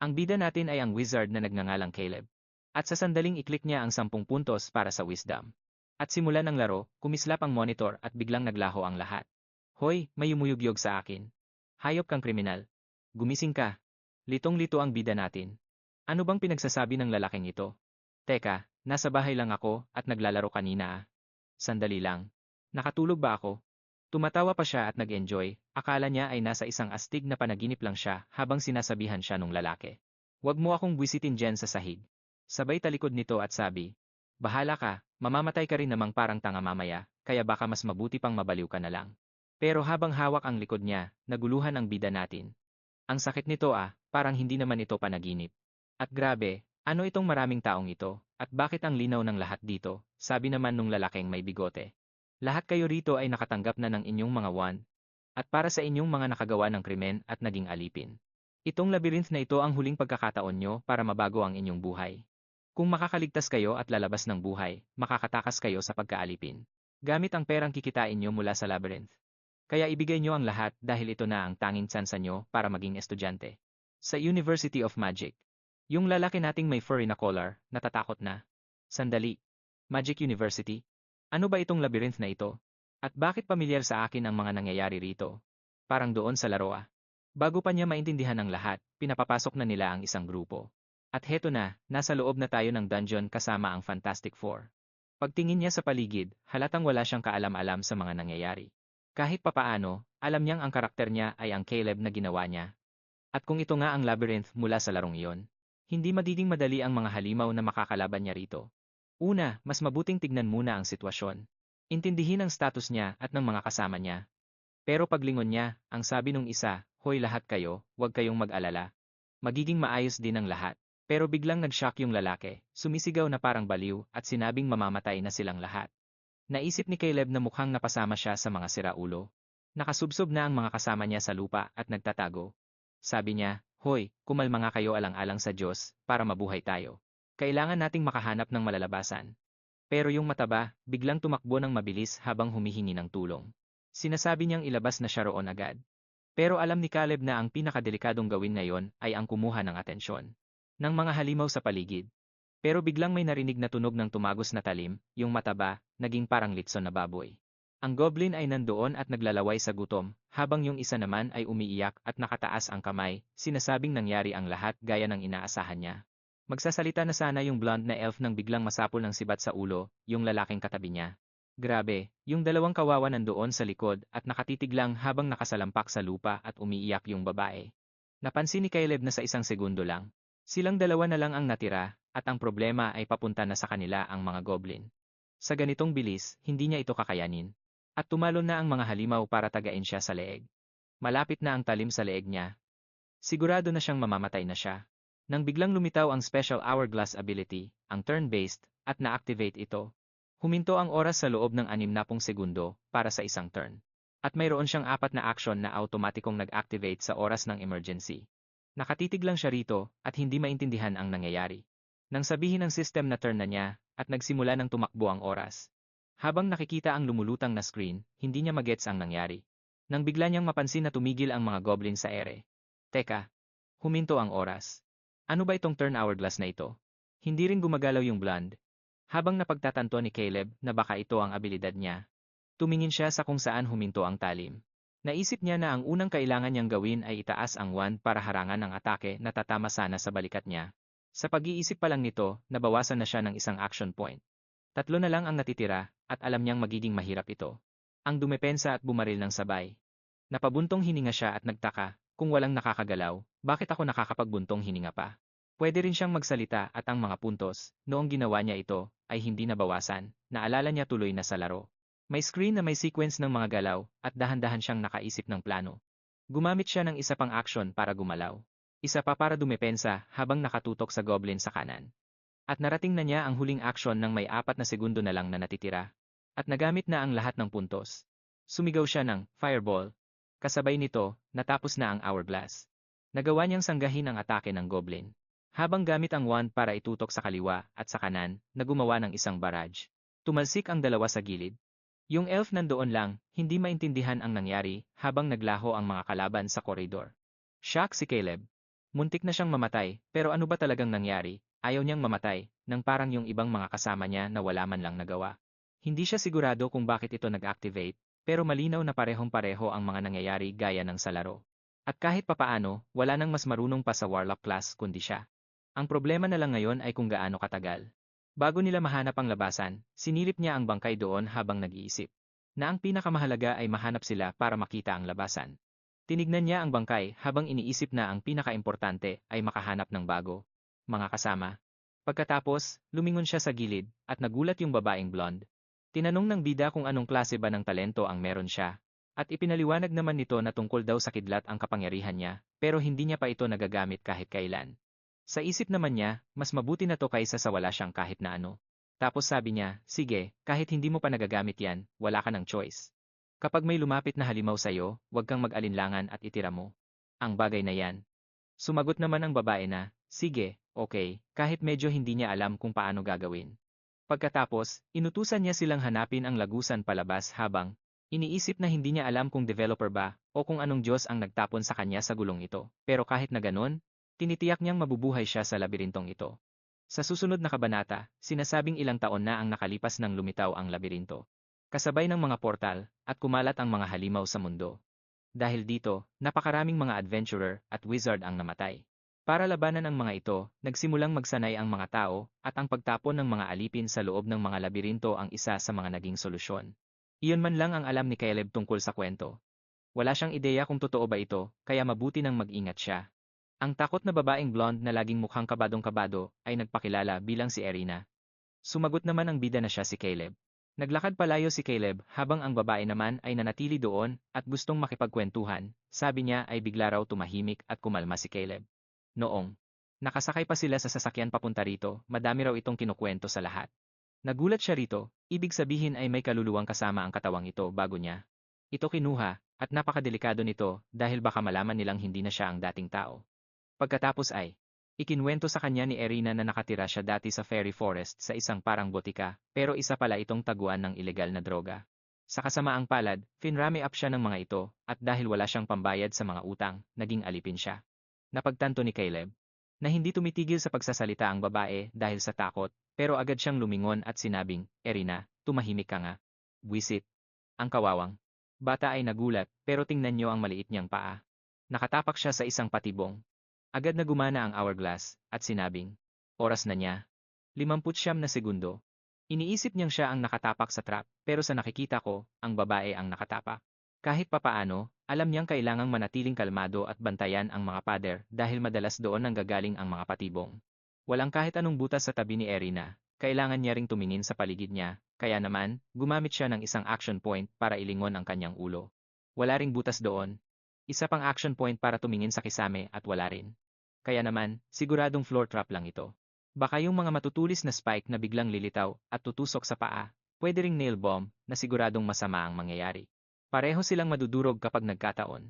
Ang bida natin ay ang wizard na nagngangalang Caleb. At sa sandaling i-click niya ang 10 puntos para sa wisdom. At simulan ng laro, kumislap ang monitor at biglang naglaho ang lahat. Hoy, may umuyugyog sa akin. Hayop kang kriminal. Gumising ka. Litong-lito ang bida natin. Ano bang pinagsasabi ng lalaking ito? Teka, nasa bahay lang ako at naglalaro kanina ah. Sandali lang. Nakatulog ba ako? Tumatawa pa siya at nag-enjoy, akala niya ay nasa isang astig na panaginip lang siya habang sinasabihan siya nung lalaki. Huwag mo akong buwisitin dyan sa sahig. Sabay talikod nito at sabi, bahala ka, mamamatay ka rin namang parang tanga mamaya, kaya baka mas mabuti pang mabaliw ka na lang. Pero habang hawak ang likod niya, naguluhan ang bida natin. Ang sakit nito ah, parang hindi naman ito panaginip. At grabe, ano itong maraming taong ito, at bakit ang linaw ng lahat dito, sabi naman nung lalaking may bigote. Lahat kayo rito ay nakatanggap na ng inyong mga wand, at para sa inyong mga nakagawa ng krimen at naging alipin. Itong labyrinth na ito ang huling pagkakataon nyo para mabago ang inyong buhay. Kung makakaligtas kayo at lalabas ng buhay, makakatakas kayo sa pagkaalipin. Gamit ang perang kikitain nyo mula sa labyrinth. Kaya ibigay nyo ang lahat dahil ito na ang tanging tsansa nyo para maging estudyante. Sa University of Magic. Yung lalaki nating may furry na collar, natatakot na. Sandali. Magic University? Ano ba itong labyrinth na ito? At bakit pamilyar sa akin ang mga nangyayari rito? Parang doon sa laro ah. Bago pa niya maintindihan ang lahat, pinapapasok na nila ang isang grupo. At heto na, nasa loob na tayo ng dungeon kasama ang Fantastic Four. Pagtingin niya sa paligid, halatang wala siyang kaalam-alam sa mga nangyayari. Kahit papaano, alam niyang ang karakter niya ay ang Caleb na ginawa niya. At kung ito nga ang labyrinth mula sa larong iyon, hindi magiging madali ang mga halimaw na makakalaban niya rito. Una, mas mabuting tignan muna ang sitwasyon. Intindihin ang status niya at ng mga kasama niya. Pero paglingon niya, ang sabi nung isa, hoy lahat kayo, huwag kayong mag-alala. Magiging maayos din ang lahat. Pero biglang nag-shock yung lalaki, sumisigaw na parang baliw at sinabing mamamatay na silang lahat. Naisip ni Caleb na mukhang napasama siya sa mga siraulo. Nakasubsob na ang mga kasama niya sa lupa at nagtatago. Sabi niya, hoy, kumalma nga kayo alang-alang sa Diyos para mabuhay tayo. Kailangan nating makahanap ng malalabasan. Pero yung mataba, biglang tumakbo ng mabilis habang humihingi ng tulong. Sinasabi niyang ilabas na siya roon agad. Pero alam ni Caleb na ang pinakadelikadong gawin ngayon ay ang kumuha ng atensyon ng mga halimaw sa paligid. Pero biglang may narinig na tunog ng tumagos na talim, yung mataba, naging parang litson na baboy. Ang goblin ay nandoon at naglalaway sa gutom, habang yung isa naman ay umiiyak at nakataas ang kamay, sinasabing nangyari ang lahat gaya ng inaasahan niya. Magsasalita na sana yung blonde na elf nang biglang masapol ng sibat sa ulo, yung lalaking katabi niya. Grabe, yung dalawang kawawa nandoon sa likod at nakatitig lang habang nakasalampak sa lupa at umiiyak yung babae. Napansin ni Caleb na sa isang segundo lang. Silang dalawa na lang ang natira, at ang problema ay papunta na sa kanila ang mga goblin. Sa ganitong bilis, hindi niya ito kakayanin. At tumalon na ang mga halimaw para tagain siya sa leeg. Malapit na ang talim sa leeg niya. Sigurado na siyang mamamatay na siya. Nang biglang lumitaw ang Special Hourglass ability, ang turn-based, at na-activate ito. Huminto ang oras sa loob ng 60 segundo para sa isang turn. At mayroon siyang 4 na action na automatikong nag-activate sa oras ng emergency. Nakatitig lang siya rito at hindi maintindihan ang nangyayari. Nang sabihin ng system na turn na niya at nagsimula ng tumakbo ang oras. Habang nakikita ang lumulutang na screen, hindi niya magets ang nangyari. Nang bigla niyang mapansin na tumigil ang mga goblin sa ere. Teka, huminto ang oras. Ano ba itong turn hourglass na ito? Hindi rin gumagalaw yung blonde. Habang napagtatanto ni Caleb na baka ito ang abilidad niya, tumingin siya sa kung saan huminto ang talim. Naisip niya na ang unang kailangan niyang gawin ay itaas ang wand para harangan ang atake na tatama sana sa balikat niya. Sa pag-iisip pa lang nito, nabawasan na siya ng isang action point. 3 na lang ang natitira, at alam niyang magiging mahirap ito. Ang dumepensa at bumaril ng sabay. Napabuntong hininga siya at nagtaka, kung walang nakakagalaw, bakit ako nakakapagbuntong hininga pa? Pwede rin siyang magsalita at ang mga puntos, noong ginawa niya ito, ay hindi nabawasan, naalala niya tuloy na sa laro. May screen na may sequence ng mga galaw, at dahan-dahan siyang nakaisip ng plano. Gumamit siya ng isa pang action para gumalaw. Isa pa para dumepensa habang nakatutok sa goblin sa kanan. At narating na niya ang huling action nang may 4 na segundo na lang na natitira. At nagamit na ang lahat ng puntos. Sumigaw siya ng fireball. Kasabay nito, natapos na ang hourglass. Nagawa niyang sanggahin ang atake ng goblin. Habang gamit ang wand para itutok sa kaliwa at sa kanan, na gumawa ng isang barrage. Tumalsik ang dalawa sa gilid. Yung elf nandoon lang, hindi maintindihan ang nangyari habang naglaho ang mga kalaban sa koridor. Shock si Caleb. Muntik na siyang mamatay, pero ano ba talagang nangyari? Ayaw niyang mamatay, nang parang yung ibang mga kasama niya na wala man lang nagawa. Hindi siya sigurado kung bakit ito nag-activate, pero malinaw na parehong-pareho ang mga nangyayari gaya ng sa laro. At kahit papaano, wala nang mas marunong pa sa Warlock class kundi siya. Ang problema na lang ngayon ay kung gaano katagal. Bago nila mahanap ang labasan, sinilip niya ang bangkay doon habang nag-iisip. Na ang pinakamahalaga ay mahanap sila para makita ang labasan. Tinignan niya ang bangkay habang iniisip na ang pinakaimportante ay makahanap ng bago. Mga kasama. Pagkatapos, lumingon siya sa gilid at nagulat yung babaeng blonde. Tinanong ng bida kung anong klase ba ng talento ang meron siya. At ipinaliwanag naman nito na tungkol daw sa kidlat ang kapangyarihan niya, pero hindi niya pa ito nagagamit kahit kailan. Sa isip naman niya, mas mabuti na to kaysa sa wala siyang kahit na ano. Tapos sabi niya, sige, kahit hindi mo pa nagagamit yan, wala ka ng choice. Kapag may lumapit na halimaw sa'yo, huwag kang mag-alinlangan at itira mo. Ang bagay na yan. Sumagot naman ang babae na, sige, okay, kahit medyo hindi niya alam kung paano gagawin. Pagkatapos, inutusan niya silang hanapin ang lagusan palabas habang iniisip na hindi niya alam kung developer ba o kung anong Diyos ang nagtapon sa kanya sa gulong ito. Pero kahit na ganon, tinitiyak niyang mabubuhay siya sa labirintong ito. Sa susunod na kabanata, sinasabing ilang taon na ang nakalipas nang lumitaw ang labirinto. Kasabay ng mga portal, at kumalat ang mga halimaw sa mundo. Dahil dito, napakaraming mga adventurer at wizard ang namatay. Para labanan ang mga ito, nagsimulang magsanay ang mga tao, at ang pagtapon ng mga alipin sa loob ng mga labirinto ang isa sa mga naging solusyon. Iyon man lang ang alam ni Caleb tungkol sa kwento. Wala siyang ideya kung totoo ba ito, kaya mabuti nang mag-ingat siya. Ang takot na babaeng blonde na laging mukhang kabadong-kabado ay nagpakilala bilang si Erina. Sumagot naman ang bida na siya si Caleb. Naglakad palayo si Caleb habang ang babae naman ay nanatili doon at gustong makipagkwentuhan. Sabi niya ay bigla raw tumahimik at kumalma si Caleb. Noong nakasakay pa sila sa sasakyan papunta rito, madami raw itong kinukwento sa lahat. Nagulat siya rito, ibig sabihin ay may kaluluwang kasama ang katawang ito bago niya. Ito kinuha, at napakadelikado nito dahil baka malaman nilang hindi na siya ang dating tao. Pagkatapos ay ikinwento sa kanya ni Erina na nakatira siya dati sa Fairy Forest sa isang parang botika, pero isa pala itong taguan ng ilegal na droga. Sa kasamaang palad, finrami up siya ng mga ito, at dahil wala siyang pambayad sa mga utang, naging alipin siya. Napagtanto ni Caleb, na hindi tumitigil sa pagsasalita ang babae dahil sa takot, pero agad siyang lumingon at sinabing, Erina, tumahimik ka nga. Buwisit. Ang kawawang bata ay nagulat, pero tingnan niyo ang maliit niyang paa. Nakatapak siya sa isang patibong. Agad na gumana ang hourglass, at sinabing, oras na niya. 59 na segundo. Iniisip niyang siya ang nakatapak sa trap, pero sa nakikita ko, ang babae ang nakatapak. Kahit papaano, alam niyang kailangang manatiling kalmado at bantayan ang mga pader dahil madalas doon nanggagaling ang mga patibong. Walang kahit anong butas sa tabi ni Erina, kailangan niya ring tumingin sa paligid niya, kaya naman, gumamit siya ng isang action point para ilingon ang kanyang ulo. Wala ring butas doon. Isa pang action point para tumingin sa kisame at wala rin. Kaya naman, siguradong floor trap lang ito. Baka yung mga matutulis na spike na biglang lilitaw at tutusok sa paa, pwede ring nail bomb na siguradong masama ang mangyayari. Pareho silang madudurog kapag nagkataon.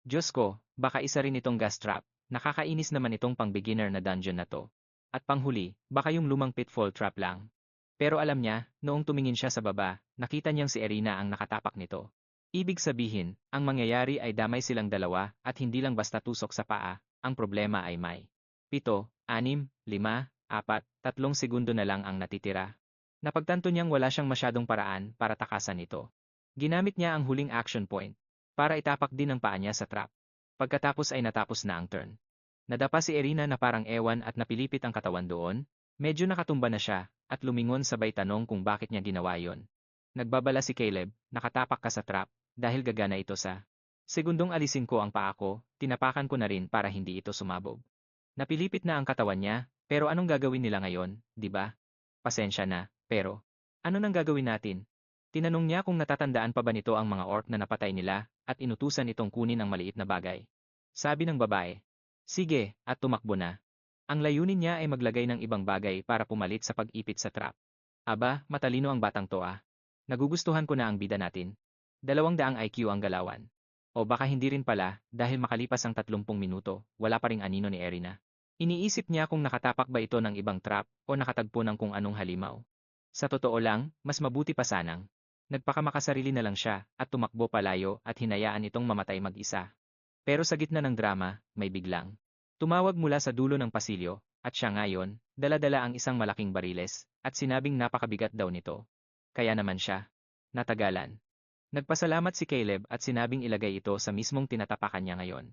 Diyos ko, baka isa rin itong gas trap, nakakainis naman itong pang-beginner na dungeon na to. At panghuli, baka yung lumang pitfall trap lang. Pero alam niya, noong tumingin siya sa baba, nakita niyang si Erina ang nakatapak nito. Ibig sabihin, ang mangyayari ay damay silang dalawa at hindi lang basta tusok sa paa. Ang problema ay may 7, 6, 5, 4, 3 segundo na lang ang natitira. Napagtanto niyang wala siyang masyadong paraan para takasan ito. Ginamit niya ang huling action point para itapak din ang paa niya sa trap. Pagkatapos ay natapos na ang turn. Nadapa si Erina na parang ewan at napilipit ang katawan doon. Medyo nakatumba na siya at lumingon sabay tanong kung bakit niya ginawa yon. Nagbabala si Caleb, nakatapak ka sa trap dahil gagana ito sa segundong alisin ko ang paa ko, tinapakan ko na rin para hindi ito sumabog. Napilipit na ang katawan niya, pero anong gagawin nila ngayon, di ba? Pasensya na, pero ano nang gagawin natin? Tinanong niya kung natatandaan pa ba nito ang mga orc na napatay nila at inutusan itong kunin ang maliit na bagay. Sabi ng babae, sige, at tumakbo na. Ang layunin niya ay maglagay ng ibang bagay para pumalit sa pag-ipit sa trap. Aba, matalino ang batang to ah. Nagugustuhan ko na ang bida natin. 200 IQ ang galawan. O baka hindi rin pala, dahil makalipas ang 30 minuto, wala pa ring anino ni Erina. Iniisip niya kung nakatapak ba ito ng ibang trap o nakatagpo ng kung anong halimaw. Sa totoo lang, mas mabuti pa sanang. Nagpakamakasarili na lang siya at tumakbo palayo at hinayaan itong mamatay mag-isa. Pero sa gitna ng drama, may biglang Tumawag mula sa dulo ng pasilyo, at siya ngayon, dala-dala ang isang malaking bariles, at sinabing napakabigat daw nito. Kaya naman siya. Natagalan. Nagpasalamat si Caleb at sinabing ilagay ito sa mismong tinatapakan niya ngayon.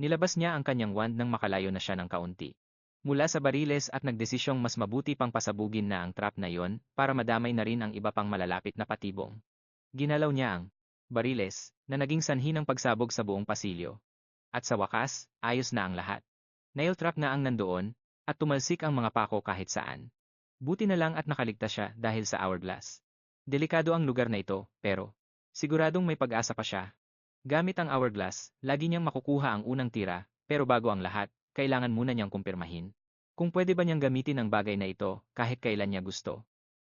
Nilabas niya ang kanyang wand nang makalayo na siya ng kaunti. Mula sa bariles at nagdesisyong mas mabuti pang pasabugin na ang trap na yon para madamay na rin ang iba pang malalapit na patibong. Ginalaw niya ang bariles na naging sanhi ng pagsabog sa buong pasilyo. At sa wakas, ayos na ang lahat. Nail trap na ang nandoon at tumalsik ang mga pako kahit saan. Buti na lang at nakaligtas siya dahil sa hourglass. Delikado ang lugar na ito, pero siguradong may pag-asa pa siya. Gamit ang hourglass, lagi niyang makukuha ang unang tira, pero bago ang lahat, kailangan muna niyang kumpirmahin kung pwede ba niyang gamitin ang bagay na ito kahit kailan niya gusto.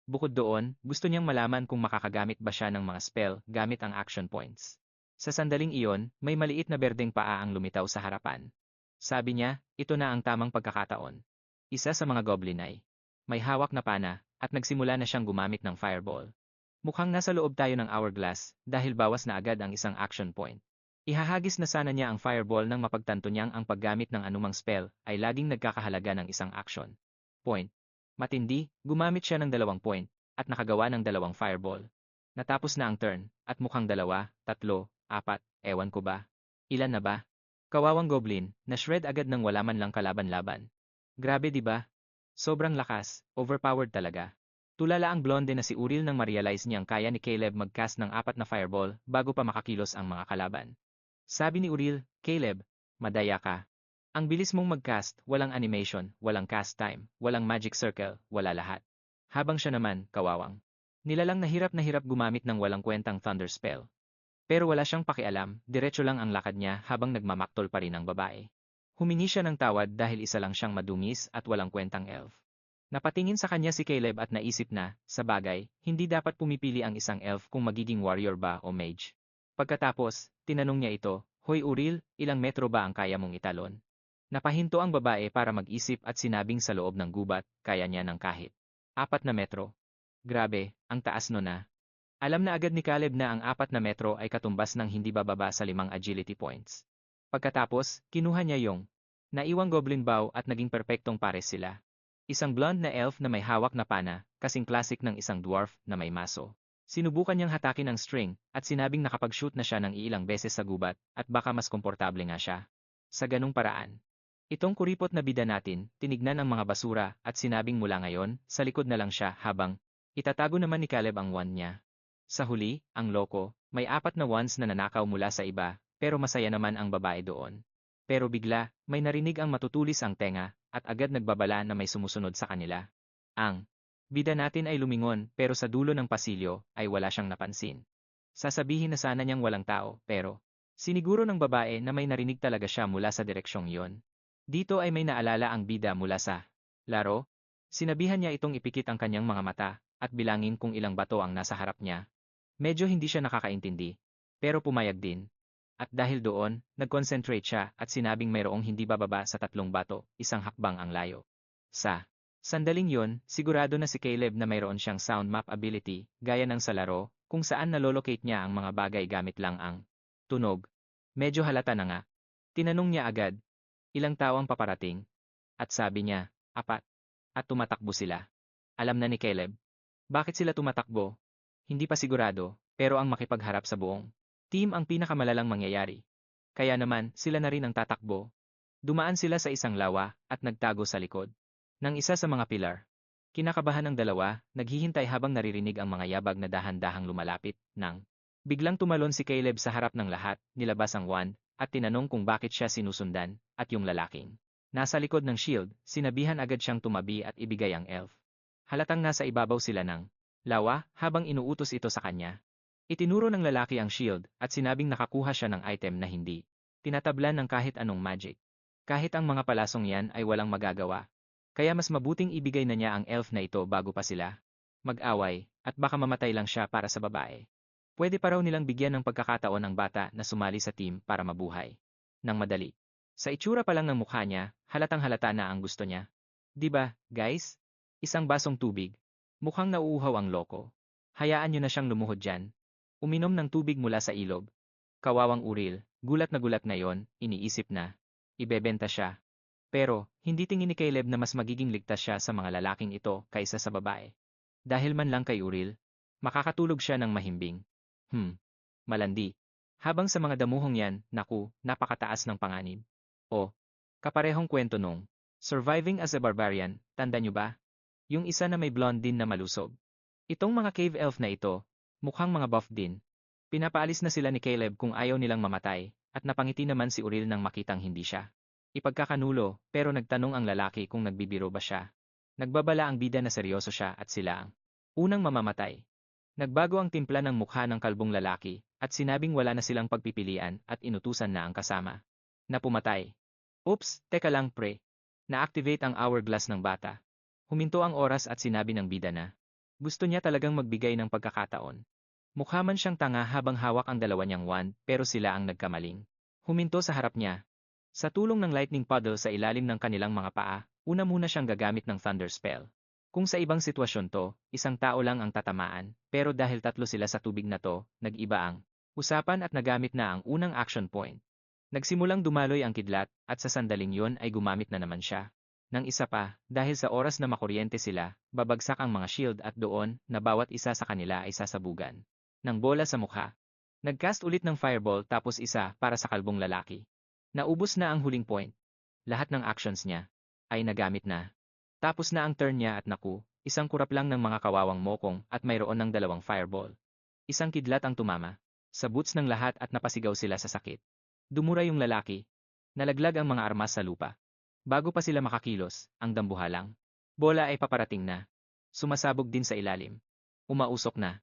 Bukod doon, gusto niyang malaman kung makakagamit ba siya ng mga spell gamit ang action points. Sa sandaling iyon, may maliit na berdeng paa ang lumitaw sa harapan. Sabi niya, ito na ang tamang pagkakataon. Isa sa mga goblin ay may hawak na pana at nagsimula na siyang gumamit ng fireball. Mukhang nasa loob tayo ng hourglass dahil bawas na agad ang isang action point. Ihahagis na sana niya ang fireball nang mapagtanto niyang ang paggamit ng anumang spell ay laging nagkakahalaga ng isang action point. Matindi, gumamit siya ng 2 point at nakagawa ng 2 fireball. Natapos na ang turn at mukhang 2, 3, 4, ewan ko ba. Ilan na ba? Kawawang goblin, na-shred agad nang wala man lang kalaban-laban. Grabe di ba? Sobrang lakas, overpowered talaga. Tulala ang blonde na si Uril nang ma-realize niyang kaya ni Caleb mag-cast ng 4 na fireball bago pa makakilos ang mga kalaban. Sabi ni Uril, Caleb, madaya ka. Ang bilis mong mag-cast, walang animation, walang cast time, walang magic circle, wala lahat. Habang siya naman, kawawang. Nilalang na hirap gumamit ng walang kwentang thunder spell. Pero wala siyang pakialam, diretso lang ang lakad niya habang nagmamaktol pa rin ang babae. Humingi siya ng tawad dahil isa lang siyang madungis at walang kwentang elf. Napatingin sa kanya si Caleb at naisip na, sa bagay, hindi dapat pumipili ang isang elf kung magiging warrior ba o mage. Pagkatapos, tinanong niya ito, Hoy Uril, ilang metro ba ang kaya mong italon? Napahinto ang babae para mag-isip at sinabing sa loob ng gubat, kaya niya ng kahit 4 na metro. Grabe, ang taas no na. Alam na agad ni Caleb na ang 4 na metro ay katumbas ng hindi bababa sa 5 agility points. Pagkatapos, kinuha niya yung naiwang goblin bow at naging perpektong pares sila. Isang blonde na elf na may hawak na pana, kasing classic ng isang dwarf na may maso. Sinubukan niyang hatakin ang string at sinabing nakapag-shoot na siya ng iilang beses sa gubat at baka mas komportable nga siya. Sa ganung paraan. Itong kuripot na bida natin, tinignan ang mga basura at sinabing mula ngayon, sa likod na lang siya habang itatago naman ni Caleb ang wand niya. Sa huli, ang loko, may 4 na wands na nanakaw mula sa iba, pero masaya naman ang babae doon. Pero bigla, may narinig ang matutulis ang tenga at agad nagbabala na may sumusunod sa kanila. Ang bida natin ay lumingon pero sa dulo ng pasilyo ay wala siyang napansin. Sasabihin na sana niyang walang tao pero siniguro ng babae na may narinig talaga siya mula sa direksyong yon. Dito ay may naalala ang bida mula sa laro. Sinabihan niya itong ipikit ang kanyang mga mata at bilangin kung ilang bato ang nasa harap niya. Medyo hindi siya nakakaintindi, pero pumayag din. At dahil doon, nag-concentrate siya at sinabing mayroong hindi bababa sa 3 bato, isang hakbang ang layo. Sa sandaling yon, sigurado na si Caleb na mayroon siyang sound map ability, gaya ng sa laro, kung saan nalolocate niya ang mga bagay gamit lang ang tunog. Medyo halata na nga. Tinanong niya agad, ilang tao ang paparating? At sabi niya, 4. At tumatakbo sila. Alam na ni Caleb. Bakit sila tumatakbo? Hindi pa sigurado, pero ang makipagharap sa buong team ang pinakamalalang mangyayari. Kaya naman, sila na rin ang tatakbo. Dumaan sila sa isang lawa at nagtago sa likod ng isa sa mga pilar. Kinakabahan ng dalawa, naghihintay habang naririnig ang mga yabag na dahan-dahang lumalapit nang biglang tumalon si Caleb sa harap ng lahat, nilabas ang wand, at tinanong kung bakit siya sinusundan, at yung lalaking nasa likod ng shield, sinabihan agad siyang tumabi at ibigay ang elf. Halatang nasa ibabaw sila ng lawa habang inuutos ito sa kanya. Itinuro ng lalaki ang shield at sinabing nakakuha siya ng item na hindi tinatablan ng kahit anong magic. Kahit ang mga palasong yan ay walang magagawa. Kaya mas mabuting ibigay na niya ang elf na ito bago pa sila mag-away at baka mamatay lang siya para sa babae. Pwede pa raw nilang bigyan ng pagkakataon ang bata na sumali sa team para mabuhay nang madali. Sa itsura pa lang ng mukha niya, halatang halata na ang gusto niya. Diba, guys? Isang basong tubig. Mukhang nauuhaw ang loko. Hayaan niyo na siyang lumuhod dyan. Uminom ng tubig mula sa ilog. Kawawang Uril, gulat na yon, iniisip na ibebenta siya. Pero, hindi tingin ni Caleb na mas magiging ligtas siya sa mga lalaking ito kaysa sa babae. Dahil man lang kay Uril, makakatulog siya ng mahimbing. Malandi. Habang sa mga damuhong yan, naku, napakataas ng panganib. O, kaparehong kwento nung Surviving as a Barbarian, tanda nyo ba? Yung isa na may blonde din na malusog. Itong mga cave elf na ito, mukhang mga buff din. Pinapaalis na sila ni Caleb kung ayaw nilang mamatay, at napangiti naman si Uril nang makitang hindi siya ipagkakanulo, pero nagtanong ang lalaki kung nagbibiro ba siya. Nagbabala ang bida na seryoso siya at sila ang unang mamamatay. Nagbago ang timpla ng mukha ng kalbong lalaki, at sinabing wala na silang pagpipilian at inutusan na ang kasama na pumatay. Oops, teka lang pre. Na-activate ang hourglass ng bata. Huminto ang oras at sinabi ng bida na gusto niya talagang magbigay ng pagkakataon. Mukha man siyang tanga habang hawak ang dalawa niyang wand, pero sila ang nagkamaling. Huminto sa harap niya. Sa tulong ng lightning puddle sa ilalim ng kanilang mga paa, una muna siyang gagamit ng thunder spell. Kung sa ibang sitwasyon to, isang tao lang ang tatamaan, pero dahil tatlo sila sa tubig na to, nag-iba ang usapan at nagamit na ang unang action point. Nagsimulang dumaloy ang kidlat, at sa sandaling yon ay gumamit na naman siya. Nang isa pa, dahil sa oras na makuryente sila, babagsak ang mga shield at doon, na bawat isa sa kanila ay sasabugan ng bola sa mukha. Nagcast ulit ng fireball tapos isa para sa kalbong lalaki. Naubos na ang huling point. Lahat ng actions niya ay nagamit na. Tapos na ang turn niya at naku, isang kurap lang ng mga kawawang mokong at mayroon ng dalawang fireball. Isang kidlat ang tumama sa boots ng lahat at napasigaw sila sa sakit. Dumura yung lalaki. Nalaglag ang mga armas sa lupa. Bago pa sila makakilos, ang dambuhalang bola ay paparating na. Sumasabog din sa ilalim. Umausok na.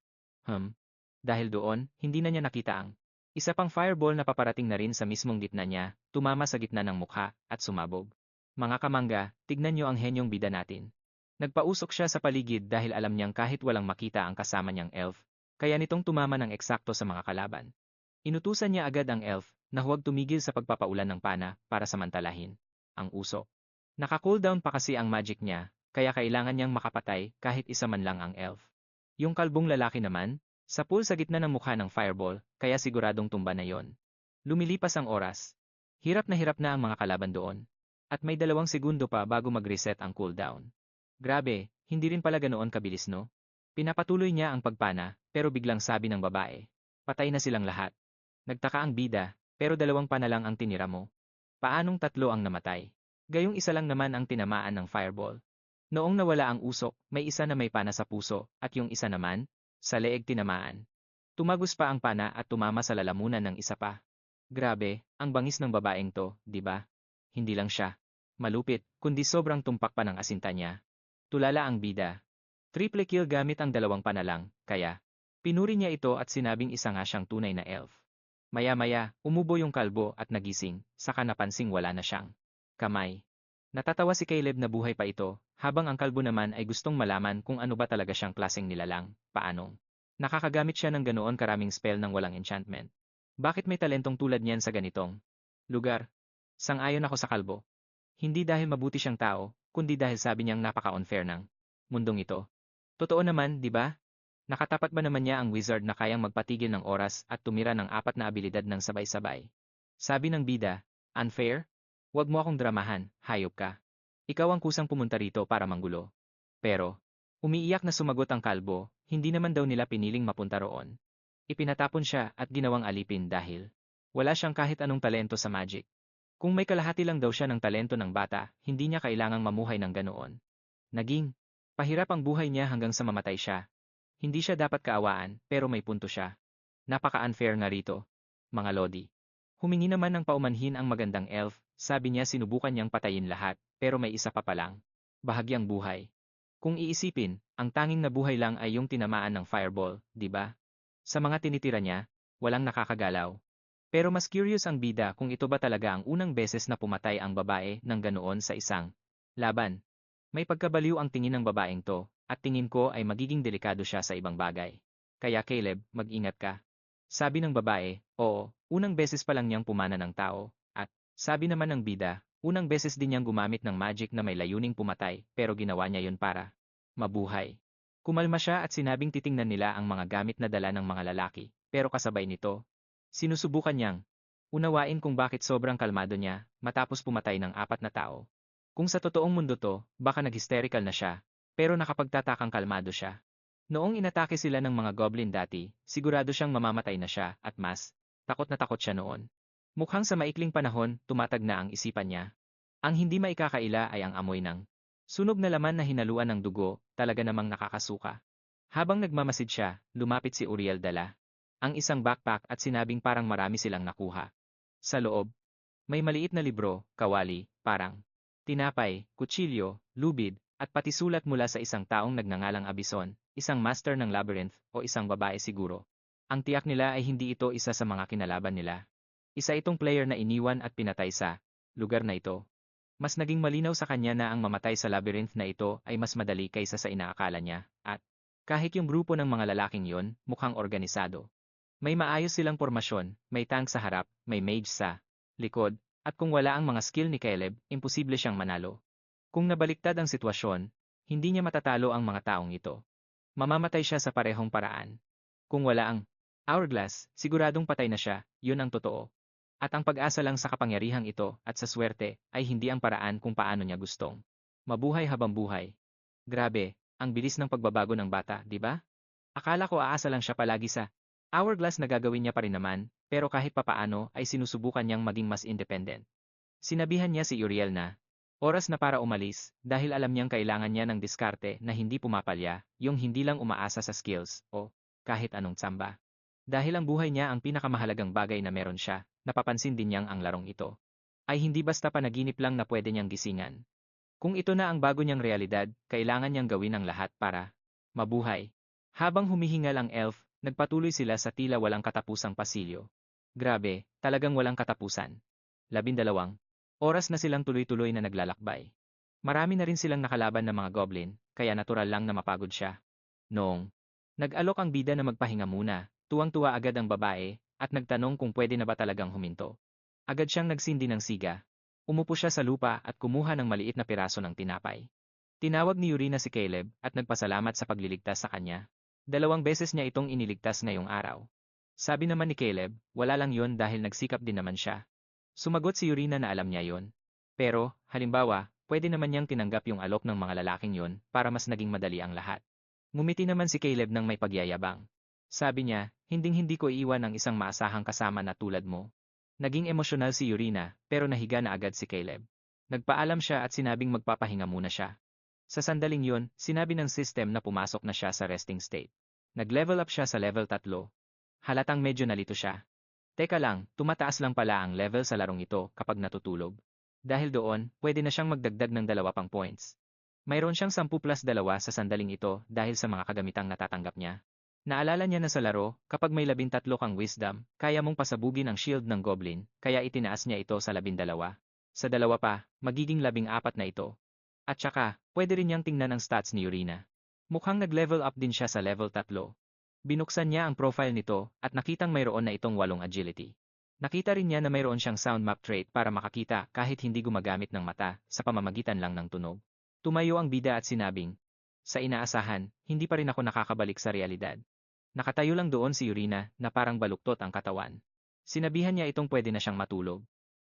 Dahil doon, hindi na niya nakita ang isa pang fireball na paparating na rin sa mismong gitna niya, tumama sa gitna ng mukha, at sumabog. Mga kamangga, tignan niyo ang henyong bida natin. Nagpausok siya sa paligid dahil alam niyang kahit walang makita ang kasama niyang elf, kaya nitong tumama ng eksakto sa mga kalaban. Inutusan niya agad ang elf na huwag tumigil sa pagpapaulan ng pana para samantalahin ang usok. Naka-cooldown pa kasi ang magic niya, kaya kailangan niyang makapatay kahit isa man lang ang elf. Yung kalbong lalaki naman, sa pool sa gitna ng mukha ng fireball, kaya siguradong tumba na yon. Lumilipas ang oras. Hirap na ang mga kalaban doon. At may 2 segundo pa bago mag-reset ang cooldown. Grabe, hindi rin pala ganoon kabilis no? Pinapatuloy niya ang pagpana, pero biglang sabi ng babae, patay na silang lahat. Nagtaka ang bida, pero 2 pa na lang ang tinira mo. Paanong 3 ang namatay? Gayong isa lang naman ang tinamaan ng fireball. Noong nawala ang usok, may isa na may pana sa puso, at yung isa naman, sa leeg tinamaan. Tumagos pa ang pana at tumama sa lalamunan ng isa pa. Grabe, ang bangis ng babaeng to, di ba? Hindi lang siya malupit, kundi sobrang tumpak pa ng asinta niya. Tulala ang bida. Triple kill gamit ang 2 panalang, kaya pinuri niya ito at sinabing isa nga siyang tunay na elf. Maya-maya, umubo yung kalbo at nagising, saka napansing wala na siyang kamay. Natatawa si Caleb na buhay pa ito, habang ang kalbo naman ay gustong malaman kung ano ba talaga siyang klaseng nilalang, paanong nakakagamit siya ng ganoon karaming spell ng walang enchantment. Bakit may talentong tulad niyan sa ganitong lugar? Sang-ayon ako sa kalbo. Hindi dahil mabuti siyang tao, kundi dahil sabi niyang napaka-unfair ng mundong ito. Totoo naman, di ba? Nakatapat ba naman niya ang wizard na kayang magpatigil ng oras at tumira ng 4 na abilidad ng sabay-sabay? Sabi ng bida, unfair? Huwag mo akong dramahan, hayop ka. Ikaw ang kusang pumunta rito para manggulo. Pero, umiiyak na sumagot ang kalbo, hindi naman daw nila piniling mapunta roon. Ipinatapon siya at ginawang alipin dahil wala siyang kahit anong talento sa magic. Kung may kalahati lang daw siya ng talento ng bata, hindi niya kailangang mamuhay ng ganoon. Naging pahirap ang buhay niya hanggang sa mamatay siya. Hindi siya dapat kaawaan, pero may punto siya. Napaka-unfair nga rito, mga lodi. Humingi naman ng paumanhin ang magandang elf, sabi niya sinubukan niyang patayin lahat, pero may isa pa palang bahagyang buhay. Kung iisipin, ang tanging nabuhay lang ay yung tinamaan ng fireball, di ba? Sa mga tinitira niya, walang nakakagalaw. Pero mas curious ang bida kung ito ba talaga ang unang beses na pumatay ang babae ng ganoon sa isang laban. May pagkabaliw ang tingin ng babaeng to, at tingin ko ay magiging delikado siya sa ibang bagay. Kaya Caleb, mag-ingat ka. Sabi ng babae, oo, unang beses pa lang niyang pumana ng tao, at sabi naman ng bida, unang beses din niyang gumamit ng magic na may layuning pumatay, pero ginawa niya yun para mabuhay. Kumalma siya at sinabing titingnan nila ang mga gamit na dala ng mga lalaki, pero kasabay nito, sinusubukan niyang unawain kung bakit sobrang kalmado niya matapos pumatay ng 4 na tao. Kung sa totoong mundo to, baka nag-hysterical na siya, pero nakapagtatakang kalmado siya. Noong inatake sila ng mga goblin dati, sigurado siyang mamamatay na siya, at mas, takot na takot siya noon. Mukhang sa maikling panahon, tumatag na ang isipan niya. Ang hindi maikakaila ay ang amoy ng sunog na laman na hinaluan ng dugo, talaga namang nakakasuka. Habang nagmamasid siya, lumapit si Uriel dala ang isang backpack at sinabing parang marami silang nakuha. Sa loob, may maliit na libro, kawali, parang tinapay, kutsilyo, lubid, at pati sulat mula sa isang taong nagngangalang Abison, isang master ng labyrinth, o isang babae siguro. Ang tiyak nila ay hindi ito isa sa mga kinalaban nila. Isa itong player na iniwan at pinatay sa lugar na ito. Mas naging malinaw sa kanya na ang mamatay sa labyrinth na ito ay mas madali kaysa sa inaakala niya, at kahit yung grupo ng mga lalaking yon, mukhang organisado. May maayos silang pormasyon, may tank sa harap, may mage sa likod, at kung wala ang mga skill ni Caleb, imposible siyang manalo. Kung nabaliktad ang sitwasyon, hindi niya matatalo ang mga taong ito. Mamamatay siya sa parehong paraan. Kung wala ang hourglass, siguradong patay na siya, yun ang totoo. At ang pag-asa lang sa kapangyarihang ito at sa swerte ay hindi ang paraan kung paano niya gustong mabuhay habang buhay. Grabe, ang bilis ng pagbabago ng bata, di ba? Akala ko aasa lang siya palagi sa hourglass na gagawin niya pa rin naman, pero kahit papaano ay sinusubukan niyang maging mas independent. Sinabihan niya si Uriel na oras na para umalis dahil alam niyang kailangan niya ng diskarte na hindi pumapalya, yung hindi lang umaasa sa skills o kahit anong tsamba. Dahil ang buhay niya ang pinakamahalagang bagay na meron siya, napapansin din niyang ang larong ito ay hindi basta panaginip lang na pwede niyang gisingan. Kung ito na ang bago niyang realidad, kailangan niyang gawin ang lahat para mabuhay. Habang humihingal ang elf, nagpatuloy sila sa tila walang katapusang pasilyo. Grabe, talagang walang katapusan. 12 oras na silang tuloy-tuloy na naglalakbay. Marami na rin silang nakalaban ng mga goblin, kaya natural lang na mapagod siya. Noong nag-alok ang bida na magpahinga muna, tuwang-tuwa agad ang babae, at nagtanong kung pwede na ba talagang huminto. Agad siyang nagsindi ng siga. Umupo siya sa lupa at kumuha ng maliit na piraso ng tinapay. Tinawag ni Yurina si Caleb at nagpasalamat sa pagliligtas sa kanya. 2 beses niya itong iniligtas ngayong araw. Sabi naman ni Caleb, wala lang yon dahil nagsikap din naman siya. Sumagot si Yurina na alam niya yon. Pero, halimbawa, pwede naman niyang tinanggap yung alok ng mga lalaking yon para mas naging madali ang lahat. Ngumiti naman si Caleb ng may pagyayabang. Sabi niya, hinding-hindi ko iiwan ang isang maasahang kasama na tulad mo. Naging emosyonal si Yurina, pero nahiga na agad si Caleb. Nagpaalam siya at sinabing magpapahinga muna siya. Sa sandaling yon, sinabi ng system na pumasok na siya sa resting state. Nag-level up siya sa level 3. Halatang medyo nalito siya. Teka lang, tumataas lang pala ang level sa larong ito kapag natutulog. Dahil doon, pwede na siyang magdagdag ng 2 pang points. Mayroon siyang 10+2 sa sandaling ito dahil sa mga kagamitang natatanggap niya. Naalala niya na sa laro, kapag may 13 kang wisdom, kaya mong pasabugin ang shield ng goblin, kaya itinaas niya ito sa 12. Sa 2 pa, magiging 14 na ito. At saka, pwede rin niyang tingnan ang stats ni Yurina. Mukhang nag-level up din siya sa level 3. Binuksan niya ang profile nito at nakitang mayroon na itong 8 agility. Nakita rin niya na mayroon siyang sound map trait para makakita kahit hindi gumagamit ng mata sa pamamagitan lang ng tunog. Tumayo ang bida at sinabing, sa inaasahan, hindi pa rin ako nakakabalik sa realidad. Nakatayo lang doon si Yurina na parang baluktot ang katawan. Sinabihan niya itong pwede na siyang matulog.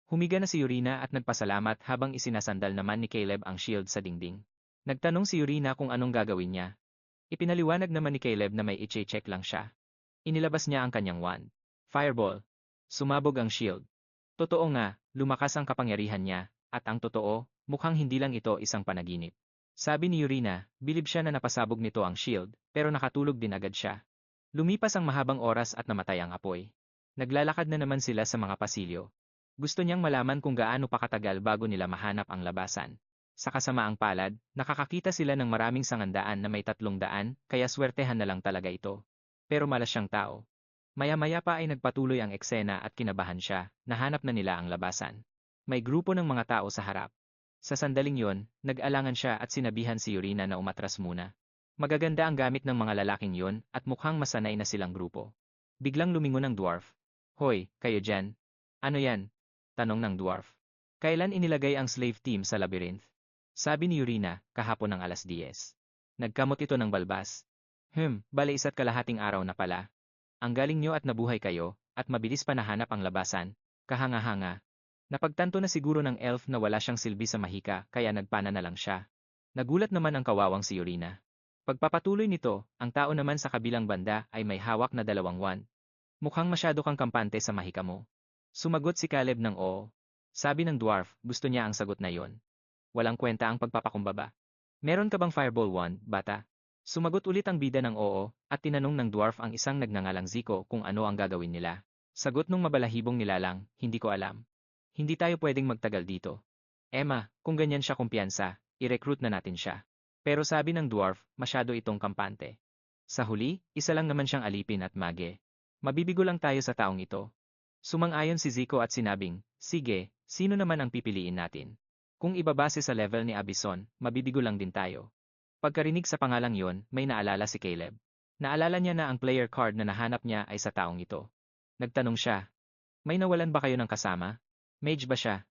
Humiga na si Yurina at nagpasalamat habang isinasandal naman ni Caleb ang shield sa dingding. Nagtanong si Yurina kung anong gagawin niya. Ipinaliwanag naman ni Caleb na may i-check lang siya. Inilabas niya ang kanyang wand. Fireball. Sumabog ang shield. Totoo nga, lumakas ang kapangyarihan niya, at ang totoo, mukhang hindi lang ito isang panaginip. Sabi ni Yurina, bilib siya na napasabog nito ang shield, pero nakatulog din agad siya. Lumipas ang mahabang oras at namatay ang apoy. Naglalakad na naman sila sa mga pasilyo. Gusto niyang malaman kung gaano pa katagal bago nila mahanap ang labasan. Sa kasamaang palad, nakakakita sila ng maraming sangandaan na may 300, kaya swertehan na lang talaga ito. Pero malas siyang tao. Maya-maya pa ay nagpatuloy ang eksena at kinabahan siya, nahanap na nila ang labasan. May grupo ng mga tao sa harap. Sa sandaling yon, nag-alangan siya at sinabihan si Yurina na umatras muna. Magaganda ang gamit ng mga lalaking yon at mukhang masanay na silang grupo. Biglang lumingon ang dwarf. Hoy, kayo dyan. Ano yan? Tanong ng dwarf. Kailan inilagay ang slave team sa labyrinth? Sabi ni Yurina, kahapon ng 10:00. Nagkamot ito ng balbas. Bale 1.5 araw na pala. Ang galing nyo at nabuhay kayo, at mabilis pa nahanap ang labasan. Kahanga-hanga. Napagtanto na siguro ng elf na wala siyang silbi sa mahika kaya nagpana na lang siya. Nagulat naman ang kawawang si Yorina. Pagpapatuloy nito, ang tao naman sa kabilang banda ay may hawak na 2 wand. Mukhang masyado kang kampante sa mahika mo. Sumagot si Caleb ng oo. Sabi ng dwarf, gusto niya ang sagot na yon. Walang kwenta ang pagpapakumbaba. Meron ka bang fireball wand, bata? Sumagot ulit ang bida ng oo, at tinanong ng dwarf ang isang nagngangalang Zico kung ano ang gagawin nila. Sagot nung mabalahibong nilalang, hindi ko alam. Hindi tayo pwedeng magtagal dito. Emma, kung ganyan siya kumpiyansa, i-recruit na natin siya. Pero sabi ng dwarf, masyado itong kampante. Sa huli, isa lang naman siyang alipin at mage. Mabibigo lang tayo sa taong ito. Sumang-ayon si Zico at sinabing, sige, sino naman ang pipiliin natin? Kung ibabase sa level ni Abison, mabibigo lang din tayo. Pagkarinig sa pangalang yon, may naalala si Caleb. Naalala niya na ang player card na nahanap niya ay sa taong ito. Nagtanong siya, may nawalan ba kayo ng kasama? Mage ba siya?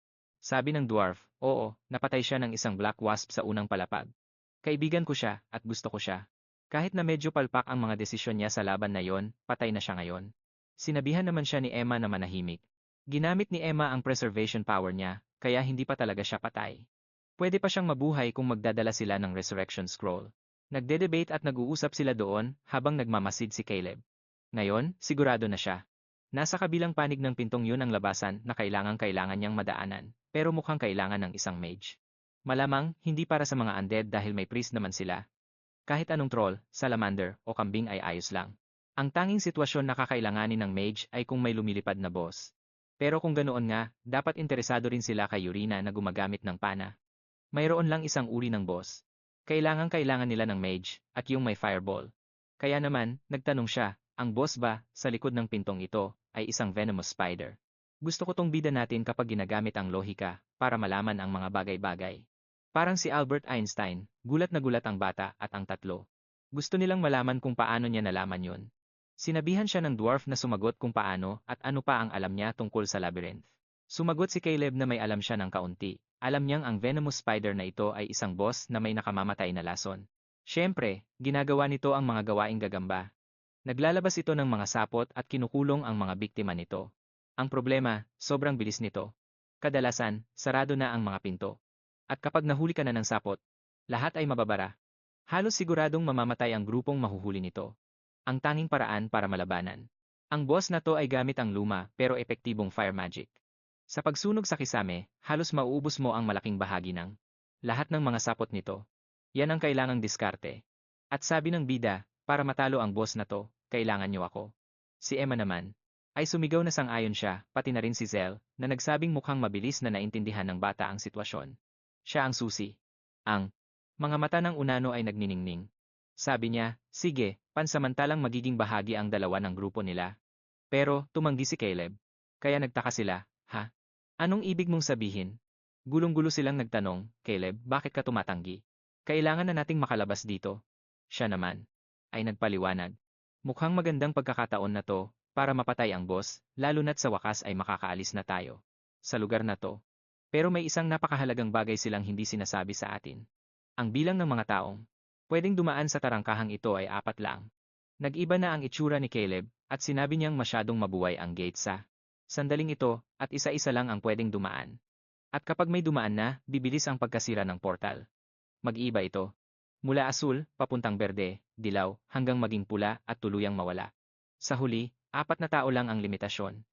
Sabi ng dwarf, oo, napatay siya ng isang black wasp sa unang palapag. Kaibigan ko siya, at gusto ko siya. Kahit na medyo palpak ang mga desisyon niya sa laban na yon, patay na siya ngayon. Sinabihan naman siya ni Emma na manahimik. Ginamit ni Emma ang preservation power niya, kaya hindi pa talaga siya patay. Pwede pa siyang mabuhay kung magdadala sila ng resurrection scroll. Nagde-debate at nag-uusap sila doon habang nagmamasid si Caleb. Ngayon, sigurado na siya. Nasa kabilang panig ng pintong yun ang labasan na kailangan niyang madaanan, pero mukhang kailangan ng isang mage. Malamang, hindi para sa mga undead dahil may priest naman sila. Kahit anong troll, salamander, o kambing ay ayos lang. Ang tanging sitwasyon na kakailanganin ng mage ay kung may lumilipad na boss. Pero kung ganoon nga, dapat interesado rin sila kay Yorina na gumagamit ng pana. Mayroon lang isang uri ng boss. Kailangan nila ng mage, at yung may fireball. Kaya naman, nagtanong siya, ang boss ba, sa likod ng pintong ito, ay isang venomous spider. Gusto ko tong bida natin kapag ginagamit ang lohika, para malaman ang mga bagay-bagay. Parang si Albert Einstein, gulat na gulat ang bata at ang tatlo. Gusto nilang malaman kung paano niya nalaman yon. Sinabihan siya ng dwarf na sumagot kung paano at ano pa ang alam niya tungkol sa labyrinth. Sumagot si Caleb na may alam siya ng kaunti. Alam niyang ang venomous spider na ito ay isang boss na may nakamamatay na lason. Siyempre, ginagawa nito ang mga gawaing gagamba. Naglalabas ito ng mga sapot at kinukulong ang mga biktima nito. Ang problema, sobrang bilis nito. Kadalasan, sarado na ang mga pinto. At kapag nahuli ka na ng sapot, lahat ay mababara. Halos siguradong mamamatay ang grupong mahuhuli nito. Ang tanging paraan para malabanan. Ang boss na to ay gamit ang luma pero epektibong fire magic. Sa pagsunog sa kisame, halos mauubos mo ang malaking bahagi ng lahat ng mga sapot nito. Yan ang kailangang diskarte. At sabi ng bida, para matalo ang boss na to, kailangan niyo ako. Si Emma naman, ay sumigaw na sang-ayon siya, pati na rin si Zell, na nagsabing mukhang mabilis na naintindihan ng bata ang sitwasyon. Siya ang susi. Ang mga mata ng Unano ay nagniningning. Sabi niya, sige, pansamantalang magiging bahagi ang dalawa ng grupo nila. Pero, tumanggi si Caleb. Kaya nagtaka sila, ha? Anong ibig mong sabihin? Gulong-gulo silang nagtanong, Caleb, bakit ka tumatanggi? Kailangan na nating makalabas dito. Siya naman ay nagpaliwanag. Mukhang magandang pagkakataon na to, para mapatay ang boss, lalo na't sa wakas ay makakaalis na tayo sa lugar na to. Pero may isang napakahalagang bagay silang hindi sinasabi sa atin. Ang bilang ng mga taong pwedeng dumaan sa tarangkahang ito ay 4 lang. Nag-iba na ang itsura ni Caleb, at sinabi niyang masyadong mabuhay ang gate sa sandaling ito, at isa-isa lang ang pwedeng dumaan. At kapag may dumaan na, bibilis ang pagkasira ng portal. Mag-iba ito. Mula asul, papuntang berde, dilaw, hanggang maging pula at tuluyang mawala. Sa huli, 4 na tao lang ang limitasyon.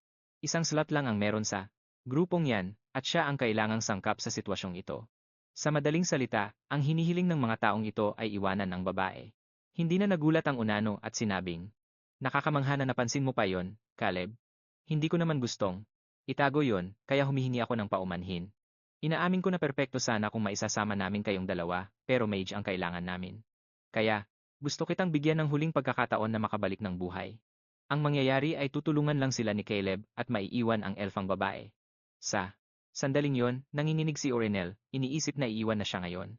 Isang slot lang ang meron sa grupong yan, at siya ang kailangang sangkap sa sitwasyong ito. Sa madaling salita, ang hinihiling ng mga taong ito ay iwanan ang babae. Hindi na nagulat ang Unano at sinabing, nakakamangha na napansin mo pa yon, Caleb. Hindi ko naman gustong itago yon, kaya humihingi ako ng paumanhin. Inaamin ko na perpekto sana kung maisasama namin kayong dalawa, pero mage ang kailangan namin. Kaya, gusto kitang bigyan ng huling pagkakataon na makabalik ng buhay. Ang mangyayari ay tutulungan lang sila ni Caleb at maiiwan ang elfang babae. Sa sandaling yon, nanginginig si Orenel, iniisip na iiwan na siya ngayon.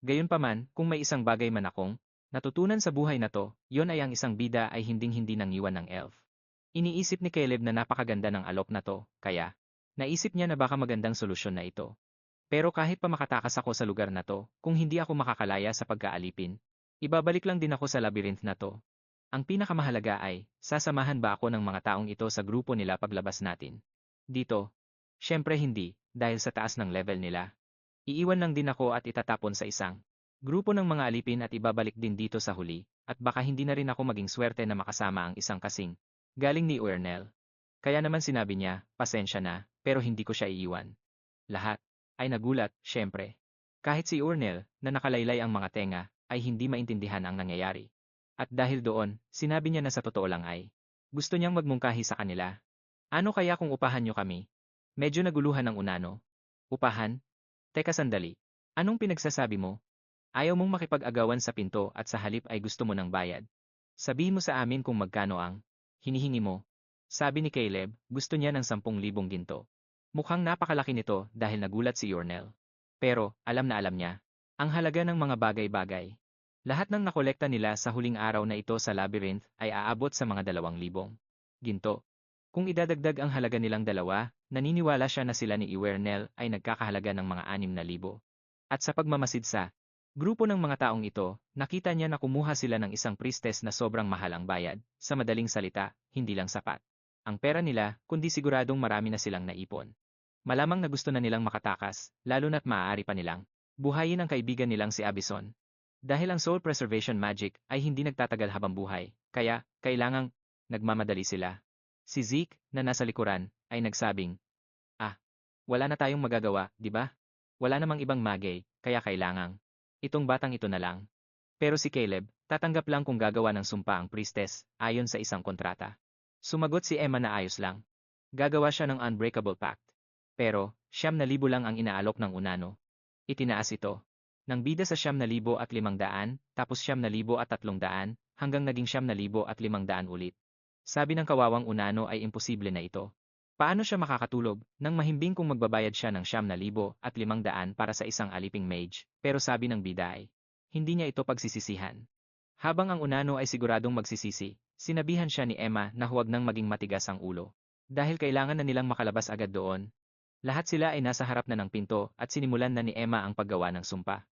Gayunpaman, kung may isang bagay man akong natutunan sa buhay na to, yon ay ang isang bida ay hinding-hindi nang iwan ng elf. Iniisip ni Caleb na napakaganda ng alok na to, kaya naisip niya na baka magandang solusyon na ito. Pero kahit pa makatakas ako sa lugar na to, kung hindi ako makakalaya sa pagkaalipin, ibabalik lang din ako sa labyrinth na to. Ang pinakamahalaga ay, sasamahan ba ako ng mga taong ito sa grupo nila paglabas natin? Dito, Siyempre hindi, dahil sa taas ng level nila. Iiwan lang din ako at itatapon sa isang grupo ng mga alipin at ibabalik din dito sa huli, at baka hindi na rin ako maging swerte na makasama ang isang kasing galing ni Uernel. Kaya naman sinabi niya, pasensya na, pero hindi ko siya iiwan. Lahat ay nagulat, syempre. Kahit si Uernel, na nakalaylay ang mga tenga, ay hindi maintindihan ang nangyayari. At dahil doon, sinabi niya na sa totoo lang ay gusto niyang magmungkahi sa kanila. Ano kaya kung upahan niyo kami? Medyo naguluhan ng Unano. Upahan? Teka sandali. Anong pinagsasabi mo? Ayaw mong makipag-agawan sa pinto at sa halip ay gusto mo ng bayad. Sabihin mo sa amin kung magkano ang hinihingi mo. Sabi ni Caleb, gusto niya ng 10,000 ginto. Mukhang napakalaki nito dahil nagulat si Yornel. Pero, alam na alam niya. Ang halaga ng mga bagay-bagay. Lahat ng nakolekta nila sa huling araw na ito sa labyrinth ay aabot sa mga 2,000 ginto. Kung idadagdag ang halaga nilang dalawa, naniniwala siya na sila ni Iwernel ay nagkakahalaga ng mga 6,000. At sa pagmamasid sa grupo ng mga taong ito, nakita niya na kumuha sila ng isang priestess na sobrang mahal ang bayad, sa madaling salita, hindi lang sapat ang pera nila, kundi siguradong marami na silang naipon. Malamang na gusto na nilang makatakas, lalo na't maaari pa nilang buhayin ang kaibigan nilang si Abison. Dahil ang soul preservation magic ay hindi nagtatagal habang buhay, kaya kailangang nagmamadali sila. Si Zeke, na nasa likuran, ay nagsabing, wala na tayong magagawa, di ba? Wala namang ibang magay, kaya kailangang itong batang ito na lang. Pero si Caleb, tatanggap lang kung gagawa ng sumpa ang priestess, ayon sa isang kontrata. Sumagot si Emma na ayos lang. Gagawa siya ng unbreakable pact. Pero, 9,000 lang ang inaalok ng Unano. Itinaas ito. Nang bida sa 9,500, tapos 9,300, hanggang naging 9,500 ulit. Sabi ng kawawang Unano ay imposible na ito. Paano siya makakatulog nang mahimbing kung magbabayad siya ng 9,500 para sa isang aliping mage, pero sabi ng bida ay, hindi niya ito pagsisisihan. Habang ang Unano ay siguradong magsisisi, sinabihan siya ni Emma na huwag nang maging matigas ang ulo. Dahil kailangan na nilang makalabas agad doon. Lahat sila ay nasa harap na ng pinto at sinimulan na ni Emma ang paggawa ng sumpa.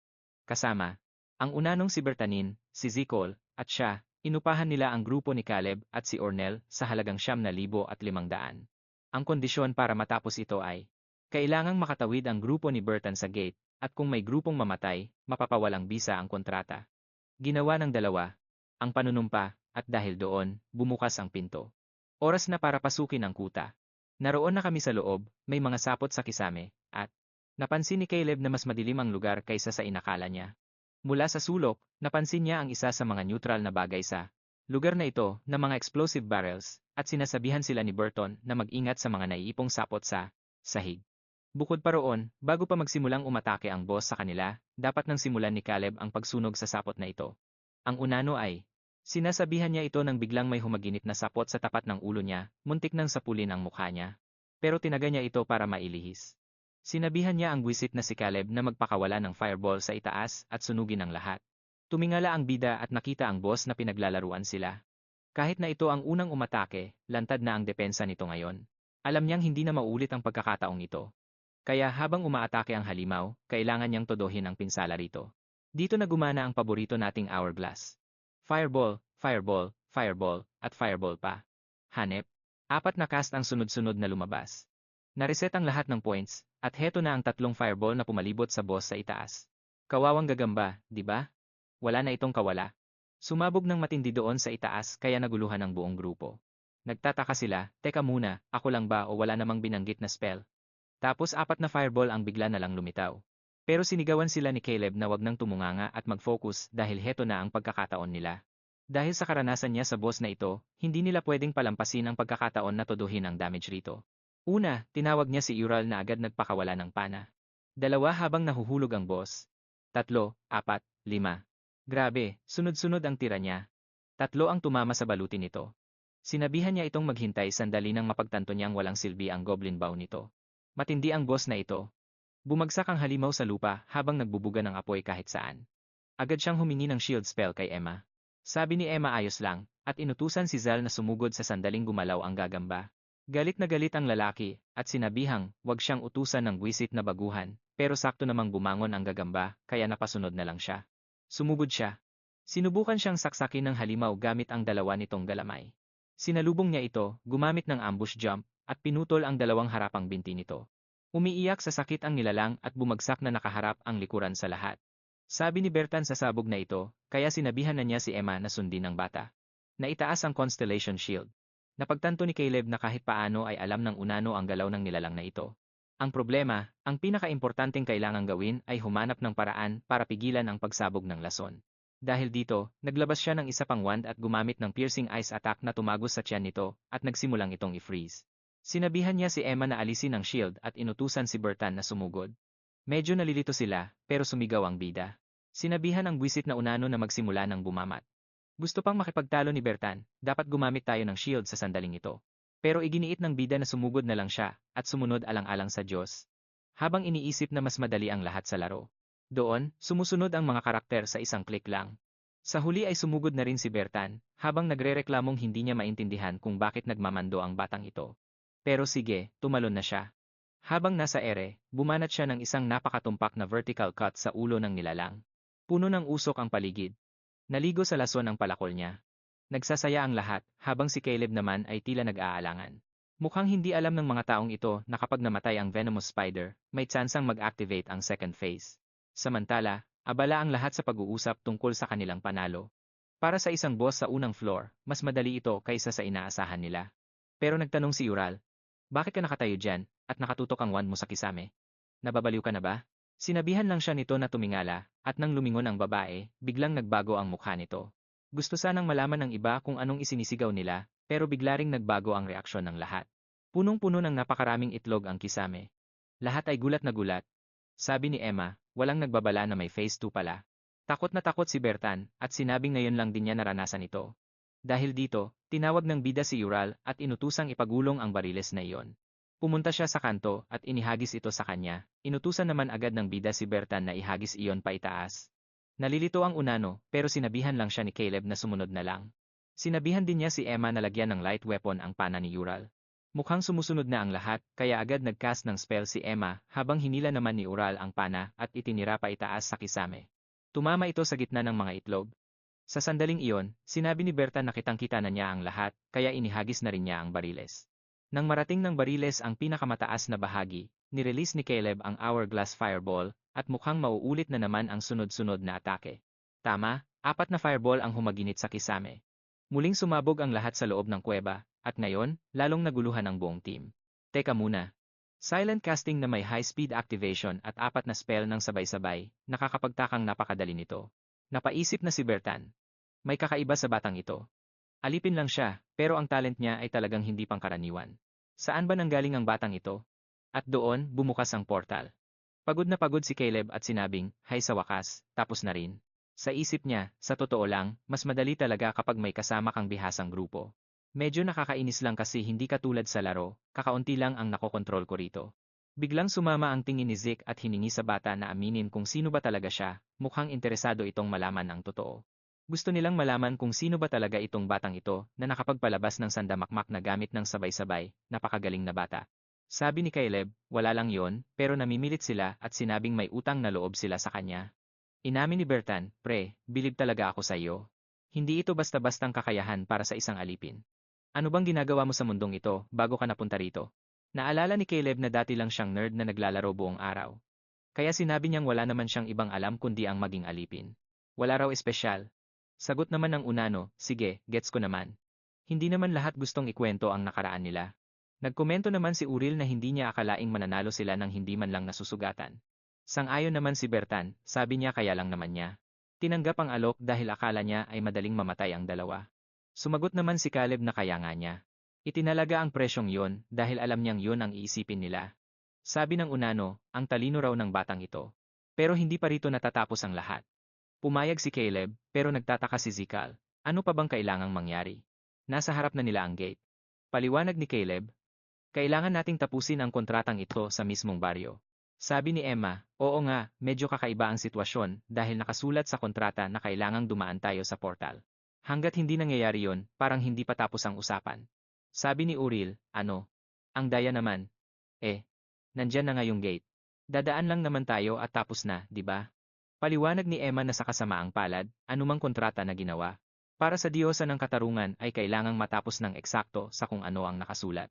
Kasama ang Unanong si Bertanin, si Zicol, at siya, inupahan nila ang grupo ni Caleb at si Ornel sa halagang 9,500. Ang kondisyon para matapos ito ay, kailangang makatawid ang grupo ni Bertan sa gate, at kung may grupong mamatay, mapapawalang bisa ang kontrata. Ginawa ng dalawa, ang panunumpa, at dahil doon, bumukas ang pinto. Oras na para pasukin ang kuta. Naroon na kami sa loob, may mga sapot sa kisame, at napansin ni Caleb na mas madilim ang lugar kaysa sa inakala niya. Mula sa sulok, napansin niya ang isa sa mga neutral na bagay sa lugar na ito na mga explosive barrels, at sinasabihan sila ni Burton na mag-ingat sa mga naiipong sapot sa sahig. Bukod pa roon, bago pa magsimulang umatake ang boss sa kanila, dapat nang simulan ni Caleb ang pagsunog sa sapot na ito. Ang Unano ay, sinasabihan niya ito nang biglang may humaginit na sapot sa tapat ng ulo niya, muntik nang sapulin ang mukha niya. Pero tinaga niya ito para mailihis. Sinabihan niya ang buwisit na si Caleb na magpakawala ng fireball sa itaas at sunugin ang lahat. Tumingala ang bida at nakita ang boss na pinaglalaruan sila. Kahit na ito ang unang umatake, lantad na ang depensa nito ngayon. Alam niyang hindi na maulit ang pagkakataong ito. Kaya habang umaatake ang halimaw, kailangan niyang todohin ang pinsala rito. Dito na gumana ang paborito nating hourglass. Fireball, fireball, fireball, at fireball pa. Hanep. 4 na cast ang sunod-sunod na lumabas. Nareset ang lahat ng points, at heto na ang 3 fireball na pumalibot sa boss sa itaas. Kawawang gagamba, di ba? Wala na itong kawala. Sumabog ng matindi doon sa itaas kaya naguluhan ang buong grupo. Nagtataka sila, teka muna, ako lang ba o wala namang binanggit na spell? Tapos 4 na fireball ang bigla na lang lumitaw. Pero sinigawan sila ni Caleb na wag nang tumunganga at mag-focus dahil heto na ang pagkakataon nila. Dahil sa karanasan niya sa boss na ito, hindi nila pwedeng palampasin ang pagkakataon na todohin ang damage rito. Una, tinawag niya si Ural na agad nagpakawala ng pana. 2 habang nahuhulog ang boss. 3, 4, 5. Grabe, sunod-sunod ang tira niya. 3 ang tumama sa baluti nito. Sinabihan niya itong maghintay sandali nang mapagtanto niyang walang silbi ang goblin bow nito. Matindi ang boss na ito. Bumagsak ang halimaw sa lupa habang nagbubuga ng apoy kahit saan. Agad siyang humingi ng shield spell kay Emma. Sabi ni Emma ayos lang, at inutusan si Zal na sumugod sa sandaling gumalaw ang gagamba. Galit na galit ang lalaki, at sinabihang wag siyang utusan ng buwisit na baguhan, pero sakto namang bumangon ang gagamba, kaya napasunod na lang siya. Sumugod siya. Sinubukan siyang saksakin ng halimaw gamit ang 2 nitong galamay. Sinalubong niya ito, gumamit ng ambush jump, at pinutol ang 2 harapang binti nito. Umiiyak sa sakit ang nilalang at bumagsak na nakaharap ang likuran sa lahat. Sabi ni Bertan sa sabog na ito, kaya sinabihan na niya si Emma na sundin ang bata. Naitaas ang Constellation Shield. Napagtanto ni Caleb na kahit paano ay alam ng unano ang galaw ng nilalang na ito. Ang problema, ang pinakaimportanteng kailangang gawin ay humanap ng paraan para pigilan ang pagsabog ng lason. Dahil dito, naglabas siya ng isa pang wand at gumamit ng piercing ice attack na tumagos sa tiyan nito at nagsimulang itong i-freeze. Sinabihan niya si Emma na alisin ang shield at inutusan si Bertan na sumugod. Medyo nalilito sila, pero sumigaw ang bida. Sinabihan ang buwisit na unano na magsimula ng bumamat. Gusto pang makipagtalo ni Bertan, dapat gumamit tayo ng shield sa sandaling ito. Pero iginiit ng bida na sumugod na lang siya, at sumunod alang-alang sa Diyos. Habang iniisip na mas madali ang lahat sa laro. Doon, sumusunod ang mga karakter sa isang click lang. Sa huli ay sumugod na rin si Bertan, habang nagrereklamong hindi niya maintindihan kung bakit nagmamando ang batang ito. Pero sige, tumalon na siya. Habang nasa ere, bumanat siya ng isang napakatumpak na vertical cut sa ulo ng nilalang. Puno ng usok ang paligid. Naligo sa lason ang palakol niya. Nagsasaya ang lahat, habang si Caleb naman ay tila nag-aalangan. Mukhang hindi alam ng mga taong ito na kapag namatay ang venomous spider, may tsansang mag-activate ang second phase. Samantala, abala ang lahat sa pag-uusap tungkol sa kanilang panalo. Para sa isang boss sa unang floor, mas madali ito kaysa sa inaasahan nila. Pero nagtanong si Ural, bakit ka nakatayo dyan, at nakatutok ang wand mo sa kisame? Nababaliw ka na ba? Sinabihan lang siya nito na tumingala, at nang lumingon ang babae, biglang nagbago ang mukha nito. Gusto sanang malaman ng iba kung anong isinisigaw nila, pero bigla ring nagbago ang reaksyon ng lahat. Punong-puno ng napakaraming itlog ang kisame. Lahat ay gulat na gulat. Sabi ni Emma, walang nagbabala na may phase 2 pala. Takot na takot si Bertan, at sinabing ngayon lang din niya naranasan ito. Dahil dito, tinawag ng bida si Ural at inutusang ipagulong ang bariles na iyon. Pumunta siya sa kanto at inihagis ito sa kanya. Inutusan naman agad ng bida si Bertan na ihagis iyon paitaas. Nalilito ang unano, pero sinabihan lang siya ni Caleb na sumunod na lang. Sinabihan din niya si Emma na lagyan ng light weapon ang pana ni Ural. Mukhang sumusunod na ang lahat, kaya agad nagcast ng spell si Emma habang hinila naman ni Ural ang pana at itinira paitaas sa kisame. Tumama ito sa gitna ng mga itlog. Sa sandaling iyon, sinabi ni Bertan na kitang-kita na niya ang lahat, kaya inihagis na rin niya ang bariles. Nang marating ng bariles ang pinakamataas na bahagi, nirelease ni Caleb ang Hourglass Fireball, at mukhang mauulit na naman ang sunod-sunod na atake. Tama, 4 na fireball ang humaginit sa kisame. Muling sumabog ang lahat sa loob ng kuweba, at ngayon, lalong naguluhan ang buong team. Teka muna. Silent casting na may high-speed activation at 4 na spell ng sabay-sabay, nakakapagtakang napakadali nito. Napaisip na si Bertan. May kakaiba sa batang ito. Alipin lang siya, pero ang talent niya ay talagang hindi pangkaraniwan. Saan ba nanggaling ang batang ito? At doon, bumukas ang portal. Pagod na pagod si Caleb at sinabing, hay sa wakas, tapos na rin. Sa isip niya, sa totoo lang, mas madali talaga kapag may kasama kang bihasang grupo. Medyo nakakainis lang kasi hindi katulad sa laro, kakaunti lang ang nakokontrol ko rito. Biglang sumama ang tingin ni Zeke at hiningi sa bata na aminin kung sino ba talaga siya, mukhang interesado itong malaman ang totoo. Gusto nilang malaman kung sino ba talaga itong batang ito na nakapagpalabas ng sandamakmak na gamit ng sabay-sabay, napakagaling na bata. Sabi ni Caleb, wala lang yon, pero namimilit sila at sinabing may utang na loob sila sa kanya. Inamin ni Bertan, pre, bilib talaga ako sa iyo. Hindi ito basta-bastang kakayahan para sa isang alipin. Ano bang ginagawa mo sa mundong ito bago ka napunta rito? Naalala ni Caleb na dati lang siyang nerd na naglalaro buong araw. Kaya sinabi niyang wala naman siyang ibang alam kundi ang maging alipin. Wala raw espesyal. Sagot naman ng unano, sige, gets ko naman. Hindi naman lahat gustong ikwento ang nakaraan nila. Nagkomento naman si Uril na hindi niya akalaing mananalo sila ng hindi man lang nasusugatan. Sang-ayon naman si Bertan, sabi niya kaya lang naman niya. Tinanggap ang alok dahil akala niya ay madaling mamatay ang dalawa. Sumagot naman si Caleb na kaya nga niya. Itinalaga ang presyong yon dahil alam niyang yon ang iisipin nila. Sabi ng unano, ang talino raw ng batang ito. Pero hindi pa rito natatapos ang lahat. Pumayag si Caleb, pero nagtataka si Zikal. Ano pa bang kailangang mangyari? Nasa harap na nila ang gate. Paliwanag ni Caleb, kailangan nating tapusin ang kontratang ito sa mismong baryo. Sabi ni Emma, oo nga, medyo kakaiba ang sitwasyon dahil nakasulat sa kontrata na kailangang dumaan tayo sa portal. Hanggat hindi nangyayari yon, parang hindi pa tapos ang usapan. Sabi ni Uril, ano? Ang daya naman. Nandyan na nga yung gate. Dadaan lang naman tayo at tapos na, di ba? Paliwanag ni Emma na sa kasamaang palad, anumang kontrata na ginawa. Para sa diyosa ng katarungan ay kailangang matapos ng eksakto sa kung ano ang nakasulat.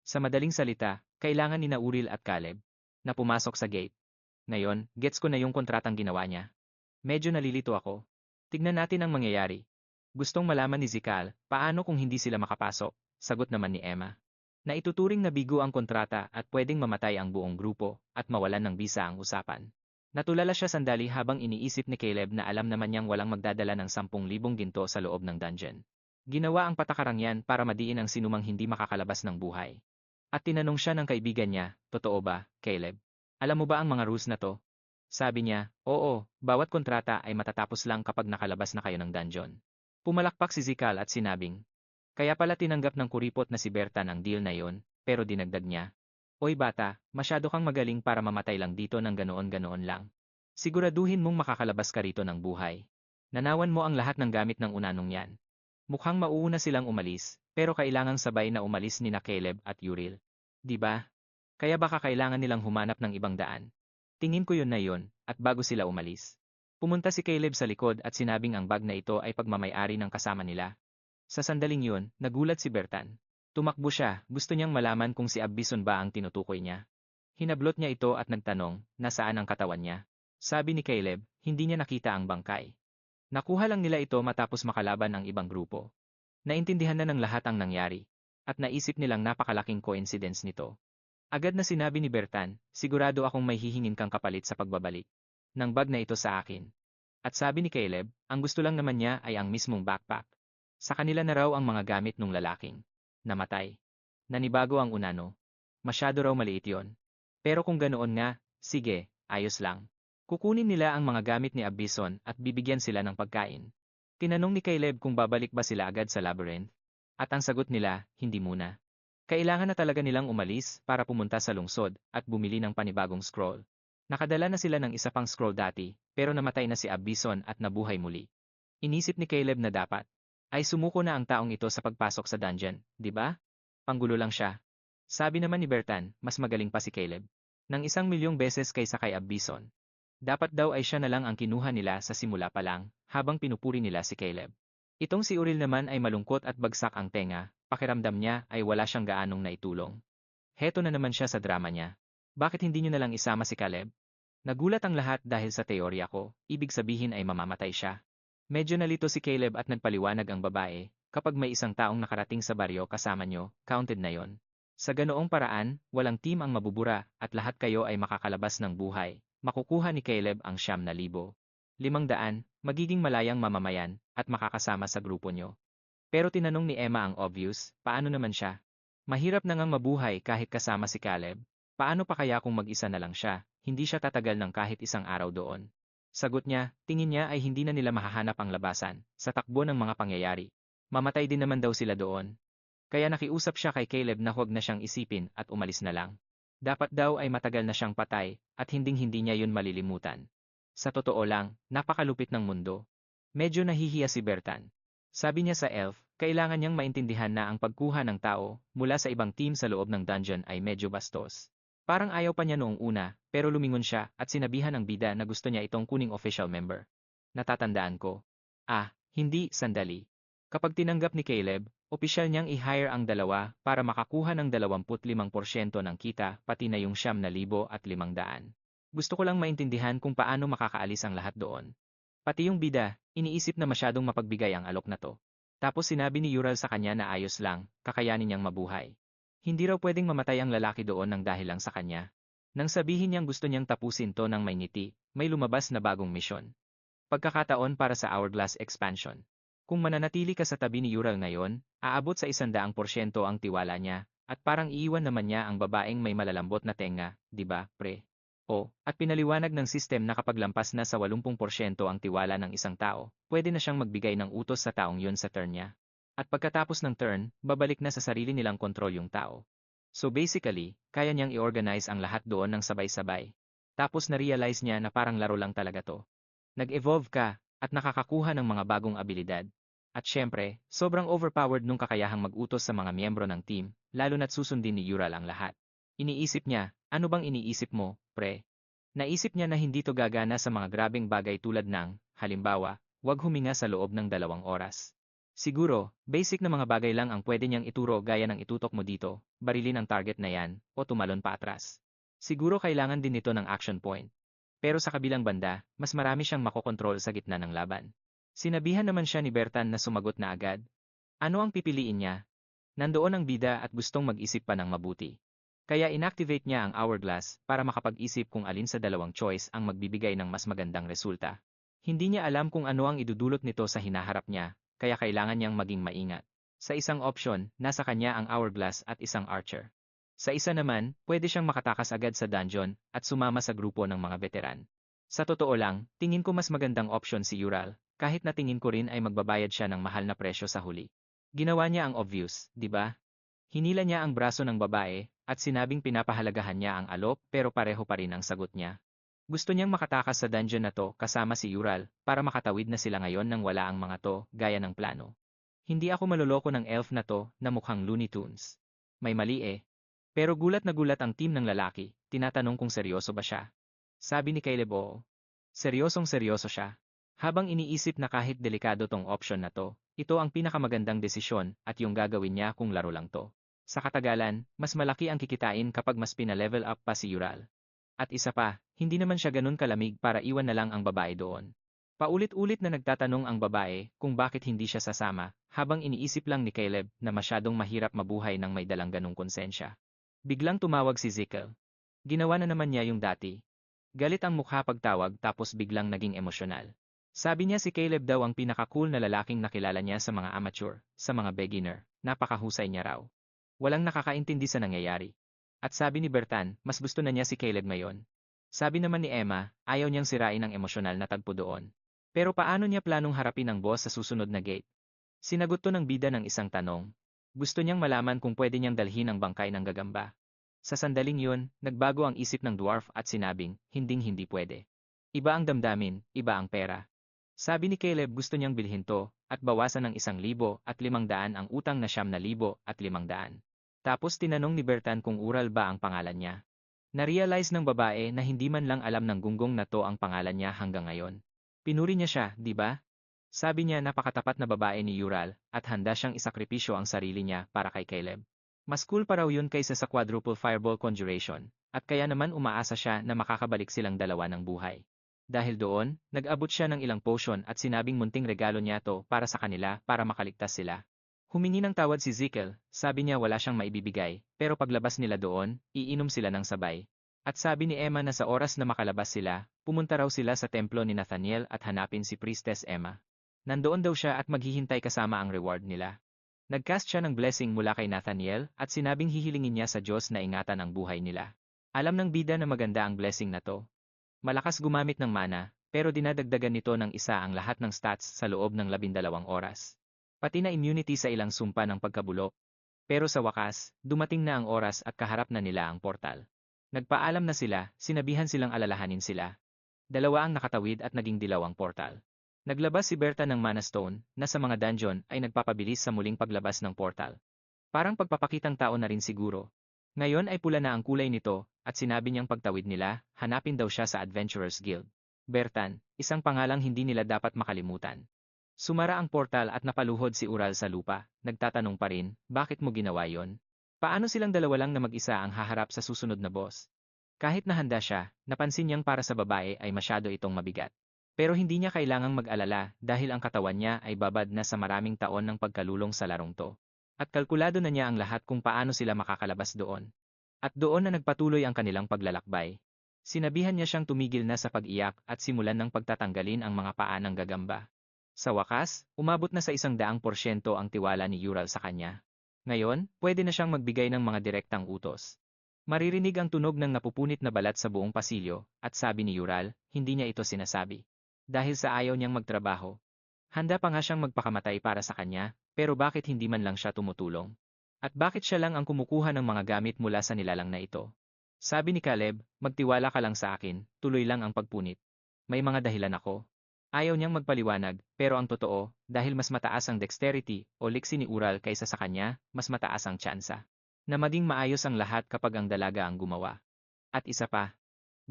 Sa madaling salita, kailangan ni Uril at Caleb na pumasok sa gate. Ngayon, gets ko na yung kontratang ginawa niya. Medyo nalilito ako. Tignan natin ang mangyayari. Gustong malaman ni Zikal, paano kung hindi sila makapasok? Sagot naman ni Emma. Na ituturing na bigo ang kontrata at pwedeng mamatay ang buong grupo at mawalan ng bisa ang usapan. Natulala siya sandali habang iniisip ni Caleb na alam naman niyang walang magdadala ng 10,000 ginto sa loob ng dungeon. Ginawa ang patakarang yan para madiin ang sinumang hindi makakalabas ng buhay. At tinanong siya ng kaibigan niya, totoo ba, Caleb? Alam mo ba ang mga rules na to? Sabi niya, oo, bawat kontrata ay matatapos lang kapag nakalabas na kayo ng dungeon. Pumalakpak si Zikal at sinabing, kaya pala tinanggap ng kuripot na si Bertan ang deal na yon, pero dinagdag niya. Oy bata, masyado kang magaling para mamatay lang dito ng ganoon-ganoon lang. Siguraduhin mong makakalabas ka rito ng buhay. Nanawan mo ang lahat ng gamit ng unanong yan. Mukhang mauuna silang umalis, pero kailangang sabay na umalis ni na Caleb at Uriel. Di ba? Kaya baka kailangan nilang humanap ng ibang daan. Tingin ko yun na yun, at bago sila umalis. Pumunta si Caleb sa likod at sinabing ang bag na ito ay pagmamayari ng kasama nila. Sa sandaling yun, nagulat si Bertan. Tumakbo siya, gusto niyang malaman kung si Abbison ba ang tinutukoy niya. Hinablot niya ito at nagtanong, nasaan ang katawan niya? Sabi ni Caleb, hindi niya nakita ang bangkay. Nakuha lang nila ito matapos makalaban ang ibang grupo. Naintindihan na ng lahat ang nangyari, at naisip nilang napakalaking coincidence nito. Agad na sinabi ni Bertan, sigurado akong may hihingin kang kapalit sa pagbabalik ng bag na ito sa akin. At sabi ni Caleb, ang gusto lang naman niya ay ang mismong backpack. Sa kanila na raw ang mga gamit nung lalaking namatay. Nanibago ang unano. Masyado raw maliit yon. Pero kung ganoon nga, sige, ayos lang. Kukunin nila ang mga gamit ni Abbison at bibigyan sila ng pagkain. Tinanong ni Caleb kung babalik ba sila agad sa labyrinth. At ang sagot nila, hindi muna. Kailangan na talaga nilang umalis para pumunta sa lungsod at bumili ng panibagong scroll. Nakadala na sila ng isa pang scroll dati, pero namatay na si Abbison at nabuhay muli. Inisip ni Caleb na dapat ay sumuko na ang taong ito sa pagpasok sa dungeon, di ba? Panggulo lang siya. Sabi naman ni Bertan, mas magaling pa si Caleb. Nang 1,000,000 beses kaysa kay Abbison. Dapat daw ay siya na lang ang kinuha nila sa simula pa lang, habang pinupuri nila si Caleb. Itong si Uriel naman ay malungkot at bagsak ang tenga, pakiramdam niya ay wala siyang gaanong naitulong. Heto na naman siya sa drama niya. Bakit hindi niyo na lang isama si Caleb? Nagulat ang lahat dahil sa teorya ko, ibig sabihin ay mamamatay siya. Medyo nalito si Caleb at nagpaliwanag ang babae, kapag may isang taong nakarating sa baryo kasama nyo, counted na yon. Sa ganoong paraan, walang team ang mabubura at lahat kayo ay makakalabas ng buhay. Makukuha ni Caleb ang 9,000. 500, magiging malayang mamamayan, at makakasama sa grupo nyo. Pero tinanong ni Emma ang obvious, paano naman siya? Mahirap na ngang mabuhay kahit kasama si Caleb. Paano pa kaya kung mag-isa na lang siya, hindi siya tatagal ng kahit isang araw doon? Sagot niya, tingin niya ay hindi na nila mahahanap ang labasan, sa takbo ng mga pangyayari. Mamatay din naman daw sila doon. Kaya nakiusap siya kay Caleb na huwag na siyang isipin at umalis na lang. Dapat daw ay matagal na siyang patay, at hinding-hindi niya yun malilimutan. Sa totoo lang, napakalupit ng mundo. Medyo nahihiya si Bertan. Sabi niya sa elf, kailangan niyang maintindihan na ang pagkuha ng tao mula sa ibang team sa loob ng dungeon ay medyo bastos. Parang ayaw pa niya noong una, pero lumingon siya at sinabihan ng bida na gusto niya itong kuning official member. Natatandaan ko. Hindi, sandali. Kapag tinanggap ni Caleb, opisyal niyang i-hire ang dalawa para makakuha ng 25% ng kita pati na yung 9,500. Gusto ko lang maintindihan kung paano makakaalis ang lahat doon. Pati yung bida, iniisip na masyadong mapagbigay ang alok na to. Tapos sinabi ni Ural sa kanya na ayos lang, kakayanin niyang mabuhay. Hindi raw pwedeng mamatay ang lalaki doon ng dahil lang sa kanya. Nang sabihin niyang gusto niyang tapusin to ng may ngiti, may lumabas na bagong misyon. Pagkakataon para sa Hourglass Expansion. Kung mananatili ka sa tabi ni Ural ngayon, aabot sa 100% ang tiwala niya, at parang iiwan naman niya ang babaeng may malalambot na tenga, di ba, pre? At pinaliwanag ng sistem na kapag lampas na sa 80% ang tiwala ng isang tao, pwede na siyang magbigay ng utos sa taong yun sa turn niya. At pagkatapos ng turn, babalik na sa sarili nilang kontrol yung tao. So basically, kaya niyang i-organize ang lahat doon ng sabay-sabay. Tapos na-realize niya na parang laro lang talaga to. Nag-evolve ka, at nakakakuha ng mga bagong abilidad. At syempre, sobrang overpowered nung kakayahang mag-utos sa mga miyembro ng team, lalo na't susundin ni Ural ang lahat. Iniisip niya, ano bang iniisip mo, pre? Naisip niya na hindi to gagana sa mga grabeng bagay tulad ng, halimbawa, huwag huminga sa loob ng 2 oras. Siguro, basic na mga bagay lang ang pwede niyang ituro gaya ng itutok mo dito, barilin ang target na yan, o tumalon pa atras. Siguro kailangan din nito ng action point. Pero sa kabilang banda, mas marami siyang makokontrol sa gitna ng laban. Sinabihan naman siya ni Bertan na sumagot na agad. Ano ang pipiliin niya? Nandoon ang bida at gustong mag-isip pa ng mabuti. Kaya inactivate niya ang hourglass para makapag-isip kung alin sa dalawang choice ang magbibigay ng mas magandang resulta. Hindi niya alam kung ano ang idudulot nito sa hinaharap niya, kaya kailangan niyang maging maingat. Sa isang option, nasa kanya ang hourglass at isang archer. Sa isa naman, pwede siyang makatakas agad sa dungeon at sumama sa grupo ng mga veteran. Sa totoo lang, tingin ko mas magandang option si Ural, kahit na tingin ko rin ay magbabayad siya ng mahal na presyo sa huli. Ginawa niya ang obvious, di ba? Hinila niya ang braso ng babae, at sinabing pinapahalagahan niya ang alok pero pareho pa rin ang sagot niya. Gusto niyang makatakas sa dungeon na to kasama si Ural para makatawid na sila ngayon nang wala ang mga to, gaya ng plano. Hindi ako maloloko ng elf na to na mukhang Looney Tunes. May mali eh. Pero gulat na gulat ang team ng lalaki, tinatanong kung seryoso ba siya. Sabi ni Caleb oo. Seryosong seryoso siya. Habang iniisip na kahit delikado tong option na to, ito ang pinakamagandang desisyon at yung gagawin niya kung laro lang to. Sa katagalan, mas malaki ang kikitain kapag mas pina-level up pa si Ural. At isa pa, hindi naman siya ganun kalamig para iwan na lang ang babae doon. Paulit-ulit na nagtatanong ang babae kung bakit hindi siya sasama, habang iniisip lang ni Caleb na masyadong mahirap mabuhay ng may dalang ganung konsensya. Biglang tumawag si Zikkel. Ginawa na naman niya yung dati. Galit ang mukha pagtawag tapos biglang naging emosyonal. Sabi niya si Caleb daw ang pinaka-cool na lalaking nakilala niya sa mga amateur, sa mga beginner, napakahusay niya raw. Walang nakakaintindi sa nangyayari. At sabi ni Bertan, mas gusto na niya si Caleb ngayon. Sabi naman ni Emma, ayaw niyang sirain ang emosyonal na tagpo doon. Pero paano niya planong harapin ang boss sa susunod na gate? Sinagot to ng bida ng isang tanong. Gusto niyang malaman kung pwede niyang dalhin ang bangkay ng gagamba. Sa sandaling yun, nagbago ang isip ng dwarf at sinabing, hinding-hindi pwede. Iba ang damdamin, iba ang pera. Sabi ni Caleb gusto niyang bilhin to, at bawasan ng 1,500 ang utang na 9,500. Tapos tinanong ni Bertan kung Ural ba ang pangalan niya. Na-realize ng babae na hindi man lang alam ng gunggong na to ang pangalan niya hanggang ngayon. Pinuri niya siya, di ba? Sabi niya napakatapat na babae ni Ural, at handa siyang isakripisyo ang sarili niya para kay Caleb. Mas cool pa raw yun kaysa sa quadruple fireball conjuration, at kaya naman umaasa siya na makakabalik silang dalawa ng buhay. Dahil doon, nag-abot siya ng ilang potion at sinabing munting regalo niya to para sa kanila para makaligtas sila. Humingi ng tawad si Zikkel, sabi niya wala siyang maibibigay, pero paglabas nila doon, iinom sila ng sabay. At sabi ni Emma na sa oras na makalabas sila, pumunta raw sila sa templo ni Nathaniel at hanapin si Priestess Emma. Nandoon daw siya at maghihintay kasama ang reward nila. Nagcast siya ng blessing mula kay Nathaniel at sinabing hihilingin niya sa Diyos na ingatan ang buhay nila. Alam ng bida na maganda ang blessing na to. Malakas gumamit ng mana, pero dinadagdagan nito ng isa ang lahat ng stats sa loob ng 12 oras. Pati na immunity sa ilang sumpa ng pagkabulok. Pero sa wakas, dumating na ang oras at kaharap na nila ang portal. Nagpaalam na sila, sinabihan silang alalahanin sila. Dalawa ang nakatawid at naging dilaw ang portal. Naglabas si Berta ng Mana Stone, na sa mga dungeon ay nagpapabilis sa muling paglabas ng portal. Parang pagpapakitang tao na rin siguro. Ngayon ay pula na ang kulay nito, at sinabi niyang pagtawid nila, hanapin daw siya sa Adventurers Guild. Bertan, isang pangalang hindi nila dapat makalimutan. Sumara ang portal at napaluhod si Ural sa lupa, nagtatanong pa rin, bakit mo ginawa yon? Paano silang dalawa lang na mag-isa ang haharap sa susunod na boss? Kahit nahanda siya, napansin niyang para sa babae ay masyado itong mabigat. Pero hindi niya kailangang mag-alala dahil ang katawan niya ay babad na sa maraming taon ng pagkalulong sa larong to. At kalkulado na niya ang lahat kung paano sila makakalabas doon. At doon na nagpatuloy ang kanilang paglalakbay. Sinabihan niya siyang tumigil na sa pag-iyak at simulan ng pagtatanggalin ang mga paa ng gagamba. Sa wakas, umabot na sa 100% ang tiwala ni Ural sa kanya. Ngayon, pwede na siyang magbigay ng mga direktang utos. Maririnig ang tunog ng napupunit na balat sa buong pasilyo, at sabi ni Ural, hindi niya ito sinasabi. Dahil sa ayaw niyang magtrabaho. Handa pa nga siyang magpakamatay para sa kanya, pero bakit hindi man lang siya tumutulong? At bakit siya lang ang kumukuha ng mga gamit mula sa nilalang na ito? Sabi ni Caleb, magtiwala ka lang sa akin, tuloy lang ang pagpunit. May mga dahilan ako. Ayaw niyang magpaliwanag, pero ang totoo, dahil mas mataas ang dexterity o liksi ni Ural kaysa sa kanya, mas mataas ang tsansa na maging maayos ang lahat kapag ang dalaga ang gumawa. At isa pa,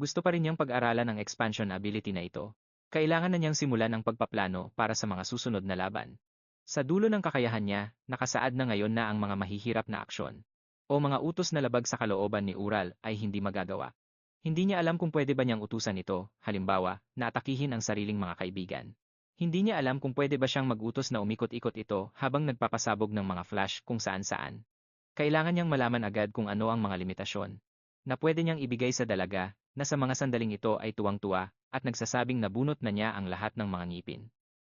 gusto pa rin niyang pag-aralan ang expansion ability na ito. Kailangan na niyang simulan ang pagpaplano para sa mga susunod na laban. Sa dulo ng kakayahan niya, nakasaad na ngayon na ang mga mahihirap na aksyon o mga utos na labag sa kalooban ni Ural ay hindi magagawa. Hindi niya alam kung pwede ba niyang utusan ito, halimbawa, na atakihin ang sariling mga kaibigan. Hindi niya alam kung pwede ba siyang mag-utos na umikot-ikot ito habang nagpapasabog ng mga flash kung saan-saan. Kailangan niyang malaman agad kung ano ang mga limitasyon na pwede niyang ibigay sa dalaga na sa mga sandaling ito ay tuwang-tuwa at nagsasabing nabunot na niya ang lahat ng mga ngipin.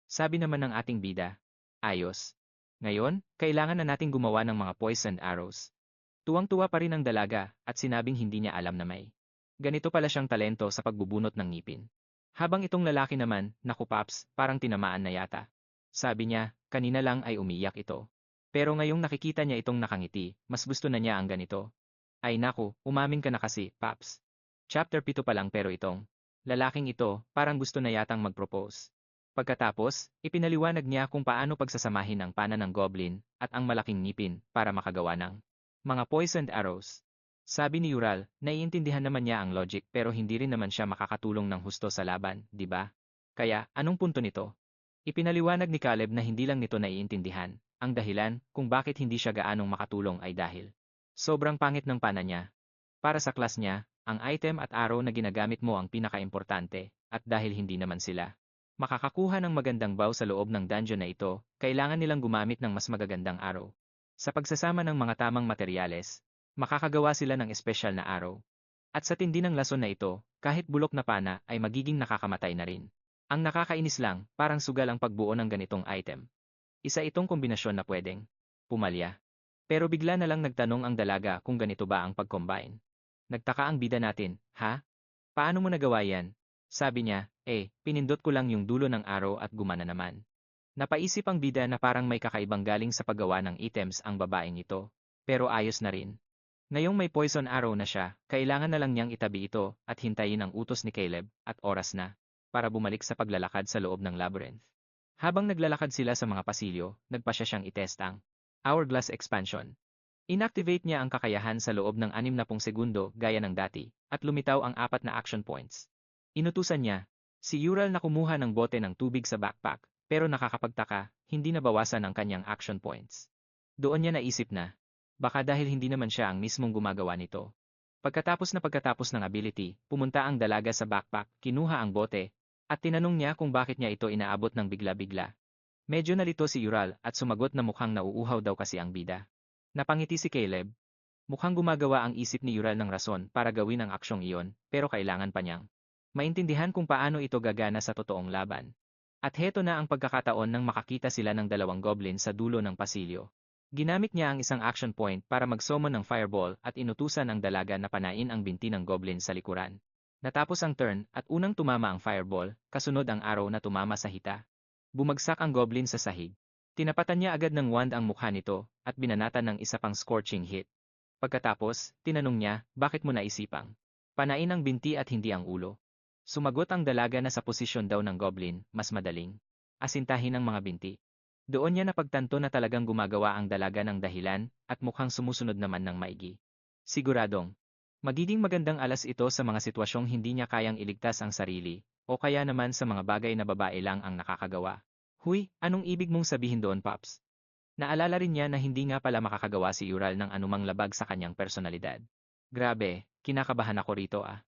Sabi naman ng ating bida, ayos. Ngayon, kailangan na nating gumawa ng mga poisoned arrows. Tuwang-tuwa pa rin ang dalaga at sinabing hindi niya alam na may ganito pala siyang talento sa pagbubunot ng ngipin. Habang itong lalaki naman, naku paps, parang tinamaan na yata. Sabi niya, kanina lang ay umiyak ito. Pero ngayong nakikita niya itong nakangiti, mas gusto na niya ang ganito. Ay naku, umamin ka na kasi, paps. Chapter 7 pa lang pero itong lalaking ito, parang gusto na yatang mag-propose. Pagkatapos, ipinaliwanag niya kung paano pagsasamahin ang pana ng goblin at ang malaking ngipin para makagawa ng mga poisoned arrows. Sabi ni Ural, naiintindihan naman niya ang logic pero hindi rin naman siya makakatulong ng husto sa laban, di ba? Kaya, anong punto nito? Ipinaliwanag ni Caleb na hindi lang nito naiintindihan. Ang dahilan kung bakit hindi siya gaanong makatulong ay dahil sobrang pangit ng pana niya. Para sa class niya, ang item at arrow na ginagamit mo ang pinakaimportante, at dahil hindi naman sila makakakuha ng magandang bow sa loob ng dungeon na ito, kailangan nilang gumamit ng mas magagandang arrow. Sa pagsasama ng mga tamang materyales, makakagawa sila ng espesyal na arrow. At sa tindi ng lason na ito, kahit bulok na pana ay magiging nakakamatay na rin. Ang nakakainis lang, parang sugal ang pagbuo ng ganitong item. Isa itong kombinasyon na pwedeng pumalya. Pero bigla na lang nagtanong ang dalaga kung ganito ba ang pag-combine. Nagtaka ang bida natin, ha? Paano mo nagawa yan? Sabi niya, pinindot ko lang yung dulo ng arrow at gumana naman. Napaisip ang bida na parang may kakaibang galing sa paggawa ng items ang babaeng ito. Pero ayos na rin. Ngayong may poison arrow na siya, kailangan na lang niyang itabi ito at hintayin ang utos ni Caleb at oras na para bumalik sa paglalakad sa loob ng labyrinth. Habang naglalakad sila sa mga pasilyo, nagpasya siyang itest ang Hourglass Expansion. Inactivate niya ang kakayahan sa loob ng 60 segundo gaya ng dati at lumitaw ang 4 na action points. Inutusan niya si Ural na kumuha ng bote ng tubig sa backpack pero nakakapagtaka, hindi nabawasan ang kanyang action points. Doon niya naisip na baka dahil hindi naman siya ang mismong gumagawa nito. Pagkatapos ng ability, pumunta ang dalaga sa backpack, kinuha ang bote, at tinanong niya kung bakit niya ito inaabot ng bigla-bigla. Medyo nalito si Ural at sumagot na mukhang nauuhaw daw kasi ang bida. Napangiti si Caleb. Mukhang gumagawa ang isip ni Ural ng rason para gawin ang aksyong iyon, pero kailangan pa niyang maintindihan kung paano ito gagana sa totoong laban. At heto na ang pagkakataon nang makakita sila ng dalawang goblin sa dulo ng pasilyo. Ginamit niya ang isang action point para mag-summon ng fireball at inutusan ang dalaga na panain ang binti ng goblin sa likuran. Natapos ang turn at unang tumama ang fireball, kasunod ang arrow na tumama sa hita. Bumagsak ang goblin sa sahig. Tinapatan niya agad ng wand ang mukha nito at binanatan ng isa pang scorching hit. Pagkatapos, tinanong niya, bakit mo naisipang panain ang binti at hindi ang ulo? Sumagot ang dalaga na sa posisyon daw ng goblin, mas madaling asintahin ang mga binti. Doon niya napagtanto na talagang gumagawa ang dalaga ng dahilan at mukhang sumusunod naman ng maigi. Siguradong magiging magandang alas ito sa mga sitwasyong hindi niya kayang iligtas ang sarili o kaya naman sa mga bagay na babae lang ang nakakagawa. Huy, anong ibig mong sabihin doon, Pops? Naalala rin niya na hindi nga pala makakagawa si Ural ng anumang labag sa kanyang personalidad. Grabe, kinakabahan ako rito ah.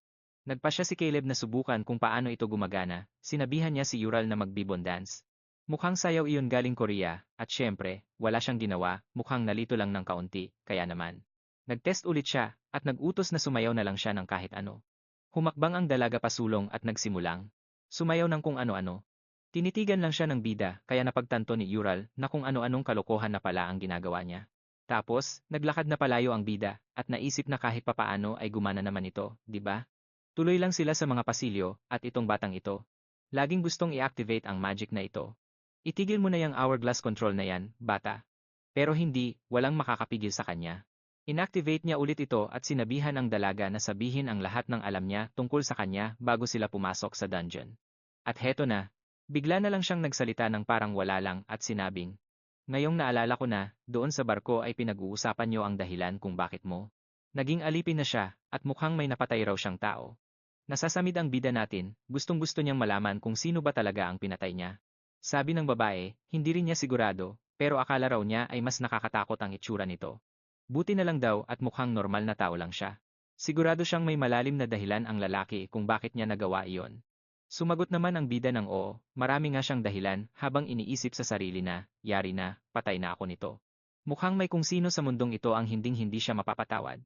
Nagpasya si Caleb na subukan kung paano ito gumagana, sinabihan niya si Ural na mag-bibon dance. Mukhang sayaw iyon galing Korea, at syempre, wala siyang ginawa, mukhang nalito lang ng kaunti, kaya naman. Nagtest ulit siya, at nag-utos na sumayaw na lang siya ng kahit ano. Humakbang ang dalaga pasulong at nagsimulang sumayaw ng kung ano-ano. Tinitigan lang siya ng bida, kaya napagtanto ni Ural na kung ano-anong kalokohan na pala ang ginagawa niya. Tapos, naglakad na palayo ang bida, at naisip na kahit papaano ay gumana naman ito, di ba? Tuloy lang sila sa mga pasilyo, at itong batang ito laging gustong i-activate ang magic na ito. Itigil mo na yung hourglass control na yan, bata. Pero hindi, walang makakapigil sa kanya. Inactivate niya ulit ito at sinabihan ang dalaga na sabihin ang lahat ng alam niya tungkol sa kanya bago sila pumasok sa dungeon. At heto na, bigla na lang siyang nagsalita ng parang wala lang at sinabing, ngayong naalala ko na, doon sa barko ay pinag-uusapan niyo ang dahilan kung bakit mo naging alipin na siya at mukhang may napatay raw siyang tao. Nasasamid ang bida natin, gustong-gusto niyang malaman kung sino ba talaga ang pinatay niya. Sabi ng babae, hindi rin niya sigurado, pero akala raw niya ay mas nakakatakot ang itsura nito. Buti na lang daw at mukhang normal na tao lang siya. Sigurado siyang may malalim na dahilan ang lalaki kung bakit niya nagawa iyon. Sumagot naman ang bida ng oo, marami nga siyang dahilan habang iniisip sa sarili na, yari na, patay na ako nito. Mukhang may kung sino sa mundong ito ang hinding-hindi siya mapapatawad.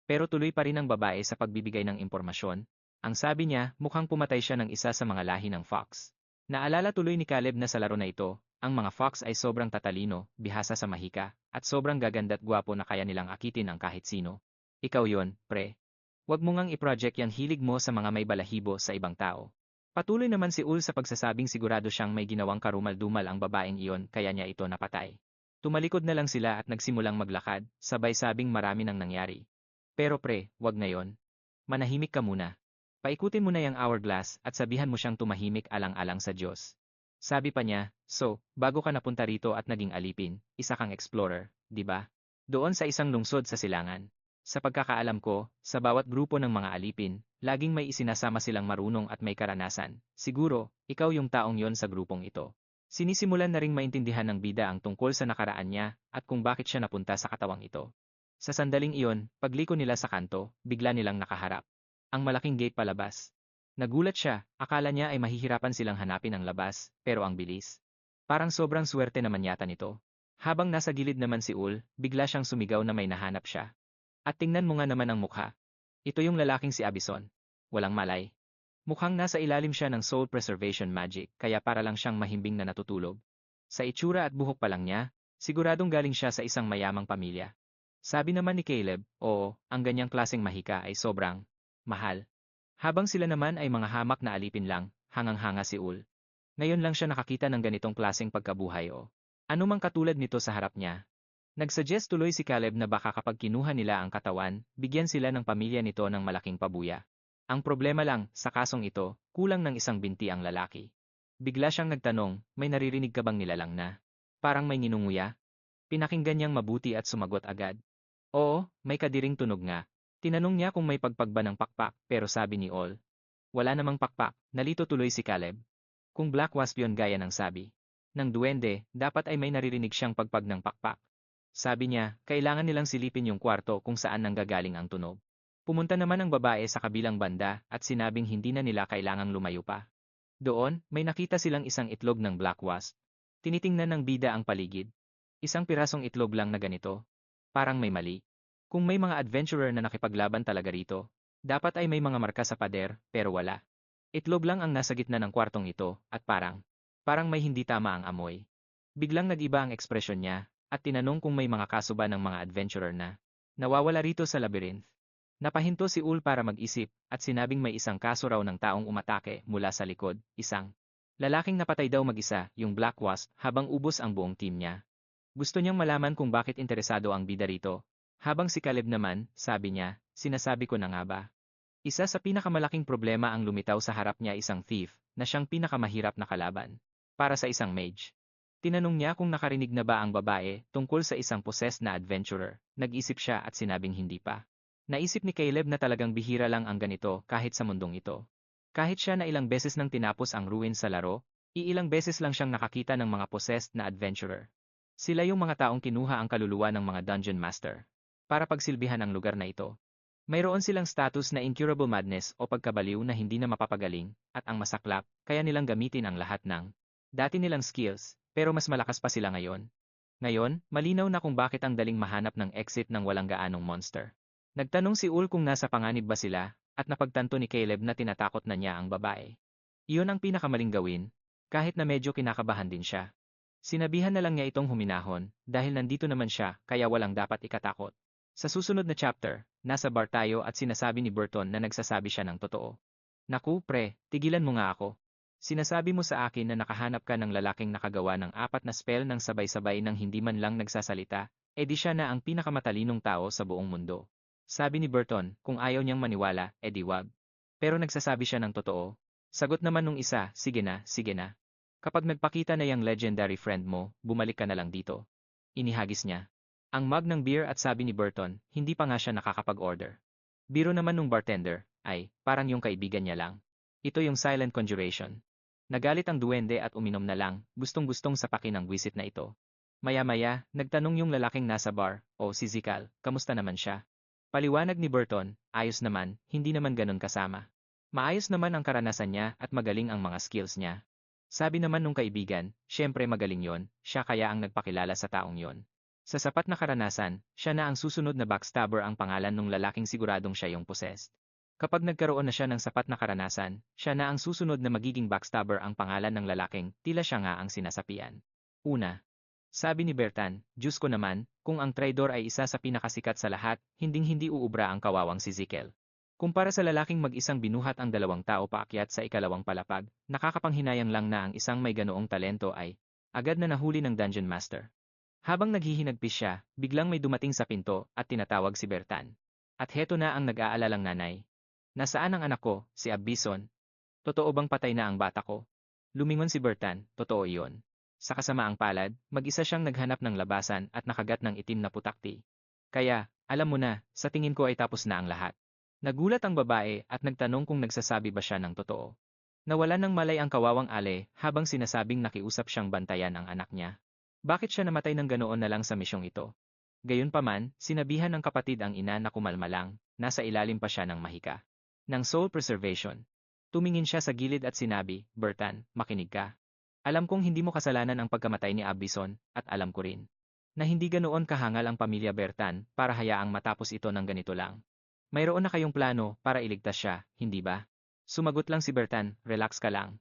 Pero tuloy pa rin ang babae sa pagbibigay ng impormasyon. Ang sabi niya, mukhang pumatay siya ng isa sa mga lahi ng Fox. Naalala tuloy ni Caleb na sa laro na ito, ang mga Fox ay sobrang tatalino, bihasa sa mahika, at sobrang gaganda't gwapo na kaya nilang akitin ang kahit sino. Ikaw yon, pre. Huwag mo ngang i-project yang hilig mo sa mga may balahibo sa ibang tao. Patuloy naman si Ul sa pagsasabing sigurado siyang may ginawang karumal-dumal ang babaeng iyon kaya niya ito napatay. Tumalikod na lang sila at nagsimulang maglakad, sabay sabing marami nang nangyari. Pero pre, wag ngayon. Manahimik ka muna. Paikutin mo na yung hourglass at sabihan mo siyang tumahimik alang-alang sa Diyos. Sabi pa niya, so, bago ka napunta rito at naging alipin, isa kang explorer, di ba? Doon sa isang lungsod sa silangan. Sa pagkakaalam ko, sa bawat grupo ng mga alipin, laging may isinasama silang marunong at may karanasan. Siguro, ikaw yung taong yon sa grupong ito. Sinisimulan na ring maintindihan ng bida ang tungkol sa nakaraan niya at kung bakit siya napunta sa katawang ito. Sa sandaling iyon, pagliko nila sa kanto, bigla nilang nakaharap. Ang malaking gate palabas. Nagulat siya, akala niya ay mahihirapan silang hanapin ang labas, pero ang bilis. Parang sobrang swerte naman yata nito. Habang nasa gilid naman si Ul, bigla siyang sumigaw na may nahanap siya. At tingnan mo nga naman ang mukha. Ito yung lalaking si Abison. Walang malay. Mukhang nasa ilalim siya ng soul preservation magic, kaya para lang siyang mahimbing na natutulog. Sa itsura at buhok pa lang niya, siguradong galing siya sa isang mayamang pamilya. Sabi naman ni Caleb, oo, ang ganyang klaseng mahika ay sobrang mahal. Habang sila naman ay mga hamak na alipin lang, hangang-hanga si Ul. Ngayon lang siya nakakita ng ganitong klaseng pagkabuhay o anumang katulad nito sa harap niya. Nagsuggest tuloy si Caleb na baka kapag kinuha nila ang katawan, bigyan sila ng pamilya nito ng malaking pabuya. Ang problema lang, sa kasong ito, kulang ng isang binti ang lalaki. Bigla siyang nagtanong, may naririnig ka bang nilalang na? Parang may nginunguya? Pinakinggan niyang mabuti at sumagot agad. Oo, may kadiring tunog nga. Tinanong niya kung may pagpagba ng pakpak, pero sabi ni Ol. Wala namang pakpak, nalito tuloy si Caleb. Kung Black Wasp yon gaya ng sabi ng duwende, dapat ay may naririnig siyang pagpag ng pakpak. Sabi niya, kailangan nilang silipin yung kwarto kung saan nanggagaling ang tunog. Pumunta naman ang babae sa kabilang banda at sinabing hindi na nila kailangang lumayo pa. Doon, may nakita silang isang itlog ng Black Wasp. Tinitingnan ng bida ang paligid. Isang pirasong itlog lang na ganito. Parang may mali. Kung may mga adventurer na nakipaglaban talaga rito, dapat ay may mga marka sa pader, pero wala. Itlog lang ang nasa gitna ng kwartong ito, at parang may hindi tama ang amoy. Biglang nag-iba ang ekspresyon niya, at tinanong kung may mga kaso ba ng mga adventurer na nawawala rito sa labyrinth. Napahinto si Ul para mag-isip, at sinabing may isang kaso raw ng taong umatake mula sa likod, isang lalaking napatay daw mag-isa, yung Black Wasp, habang ubos ang buong team niya. Gusto niyang malaman kung bakit interesado ang bida rito. Habang si Caleb naman, sabi niya, sinasabi ko na nga ba. Isa sa pinakamalaking problema ang lumitaw sa harap niya isang thief, na siyang pinakamahirap na kalaban. Para sa isang mage. Tinanong niya kung nakarinig na ba ang babae tungkol sa isang possessed na adventurer. Nag-isip siya at sinabing hindi pa. Naisip ni Caleb na talagang bihira lang ang ganito kahit sa mundong ito. Kahit siya na ilang beses nang tinapos ang ruins sa laro, iilang beses lang siyang nakakita ng mga possessed na adventurer. Sila yung mga taong kinuha ang kaluluwa ng mga dungeon master para pagsilbihan ang lugar na ito. Mayroon silang status na incurable madness o pagkabaliw na hindi na mapapagaling at ang masaklap, kaya nilang gamitin ang lahat ng dati nilang skills. Pero mas malakas pa sila ngayon. Ngayon, malinaw na kung bakit ang daling mahanap ng exit ng walang gaanong monster. Nagtanong si Ul kung nasa panganib ba sila, at napagtanto ni Caleb na tinatakot na niya ang babae. Iyon ang pinakamaling gawin, kahit na medyo kinakabahan din siya. Sinabihan na lang niya itong huminahon, dahil nandito naman siya, kaya walang dapat ikatakot. Sa susunod na chapter, nasa bar tayo at sinasabi ni Burton na nagsasabi siya ng totoo. Naku, pre, tigilan mo nga ako. Sinasabi mo sa akin na nakahanap ka ng lalaking nakagawa ng 4 na spell ng sabay-sabay nang hindi man lang nagsasalita, edi siya na ang pinakamatalinong tao sa buong mundo. Sabi ni Burton, kung ayaw niyang maniwala, edi wag. Pero nagsasabi siya ng totoo. Sagot naman nung isa, sige na, sige na. Kapag nagpakita na yung legendary friend mo, bumalik ka na lang dito. Inihagis niya ang mug ng beer at sabi ni Burton, hindi pa nga siya nakakapag-order. Biro naman nung bartender, ay, parang yung kaibigan niya lang. Ito yung silent conjuration. Nagalit ang duwende at uminom na lang, gustong-gustong sapakin ang wisit na ito. Maya-maya, nagtanong yung lalaking nasa bar, o si Zikal, kamusta naman siya? Paliwanag ni Burton, ayos naman, hindi naman ganun kasama. Maayos naman ang karanasan niya at magaling ang mga skills niya. Sabi naman nung kaibigan, syempre magaling yon, siya kaya ang nagpakilala sa taong yon. Sa sapat na karanasan, siya na ang susunod na backstabber ang pangalan nung lalaking siguradong siya yung possessed. Kapag nagkaroon na siya ng sapat na karanasan, siya na ang susunod na magiging backstabber ang pangalan ng lalaking, tila siya nga ang sinasapian. Una. Sabi ni Bertan, Diyos ko naman, kung ang traidor ay isa sa pinakasikat sa lahat, hinding-hindi uubra ang kawawang si Zickel. Kumpara sa lalaking mag-isang binuhat ang 2 tao paakyat sa ikalawang palapag, nakakapanghinayang lang na ang isang may ganoong talento ay agad na nahuli ng Dungeon Master. Habang naghihinagpis siya, biglang may dumating sa pinto at tinatawag si Bertan. At heto na ang nag-aalalang nanay. Nasaan ang anak ko, si Abbison? Totoo bang patay na ang bata ko? Lumingon si Bertan, totoo iyon. Sa kasamaang palad, mag-isa siyang naghanap ng labasan at nakagat ng itim na putakti. Kaya, alam mo na, sa tingin ko ay tapos na ang lahat. Nagulat ang babae at nagtanong kung nagsasabi ba siya ng totoo. Nawalan ng malay ang kawawang Ale habang sinasabing nakiusap siyang bantayan ang anak niya. Bakit siya namatay ng ganoon na lang sa misyong ito? Gayunpaman, sinabihan ng kapatid ang ina na kumalma lang, nasa ilalim pa siya ng mahika. Ng soul preservation. Tumingin siya sa gilid at sinabi, Bertan, makinig ka. Alam kong hindi mo kasalanan ang pagkamatay ni Abbison, at alam ko rin na hindi ganoon kahangal ang pamilya Bertan para hayaang matapos ito ng ganito lang. Mayroon na kayong plano para iligtas siya, hindi ba? Sumagot lang si Bertan, relax ka lang.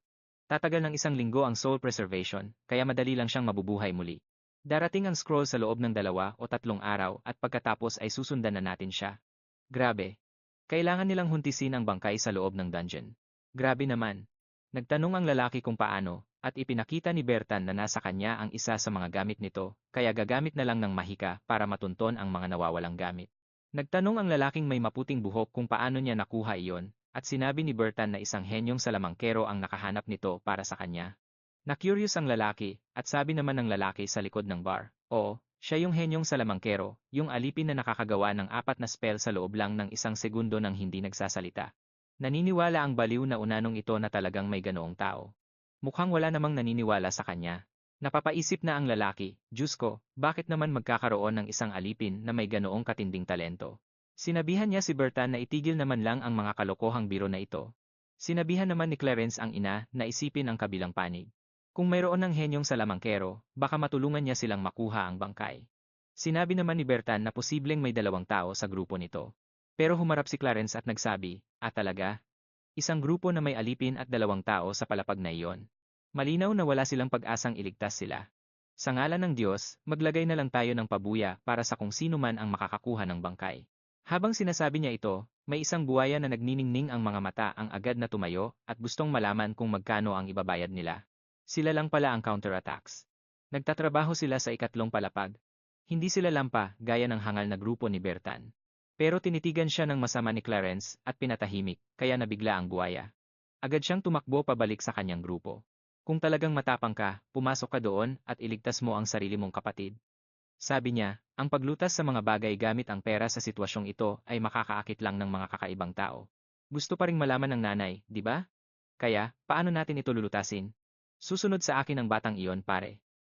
Tatagal ng 1 linggo ang soul preservation, kaya madali lang siyang mabubuhay muli. Darating ang scroll sa loob ng 2 o 3 araw at pagkatapos ay susundan na natin siya. Grabe. Kailangan nilang huntisin ang bangkay sa loob ng dungeon. Grabe naman. Nagtanong ang lalaki kung paano, at ipinakita ni Bertan na nasa kanya ang isa sa mga gamit nito, kaya gagamit na lang ng mahika para matunton ang mga nawawalang gamit. Nagtanong ang lalaking may maputing buhok kung paano niya nakuha iyon, at sinabi ni Bertan na isang henyong salamangkero ang nakahanap nito para sa kanya. Na-curious ang lalaki, at sabi naman ng lalaki sa likod ng bar, oo, siya yung henyong salamangkero, yung alipin na nakakagawa ng 4 na spell sa loob lang ng 1 segundo nang hindi nagsasalita. Naniniwala ang baliw na unanong ito na talagang may ganoong tao. Mukhang wala namang naniniwala sa kanya. Napapaisip na ang lalaki, Diyos ko, bakit naman magkakaroon ng isang alipin na may ganoong katinding talento? Sinabihan niya si Bertan na itigil naman lang ang mga kalokohang biro na ito. Sinabihan naman ni Clarence ang ina na isipin ang kabilang panig. Kung mayroon ng henyong salamangkero, baka matulungan niya silang makuha ang bangkay. Sinabi naman ni Bertan na posibleng may 2 tao sa grupo nito. Pero humarap si Clarence at nagsabi, talaga? Isang grupo na may alipin at 2 tao sa palapag na iyon. Malinaw na wala silang pag-asang iligtas sila. Sa ngalan ng Diyos, maglagay na lang tayo ng pabuya para sa kung sino man ang makakakuha ng bangkay. Habang sinasabi niya ito, may isang buwaya na nagniningning ang mga mata ang agad na tumayo at gustong malaman kung magkano ang ibabayad nila. Sila lang pala ang counterattacks. Nagtatrabaho sila sa 2 palapag. Hindi sila lampa, gaya ng hangal na grupo ni Bertan. Pero tinitigan siya ng masama ni Clarence at pinatahimik, kaya nabigla ang buwaya. Agad siyang tumakbo pabalik sa kanyang grupo. Kung talagang matapang ka, pumasok ka doon at iligtas mo ang sarili mong kapatid. Sabi niya, ang paglutas sa mga bagay gamit ang pera sa sitwasyong ito ay makakaakit lang ng mga kakaibang tao. Gusto pa ring malaman ng nanay, di ba? Kaya, paano natin ito lulutasin? Susunod sa akin ang batang iyon, pare.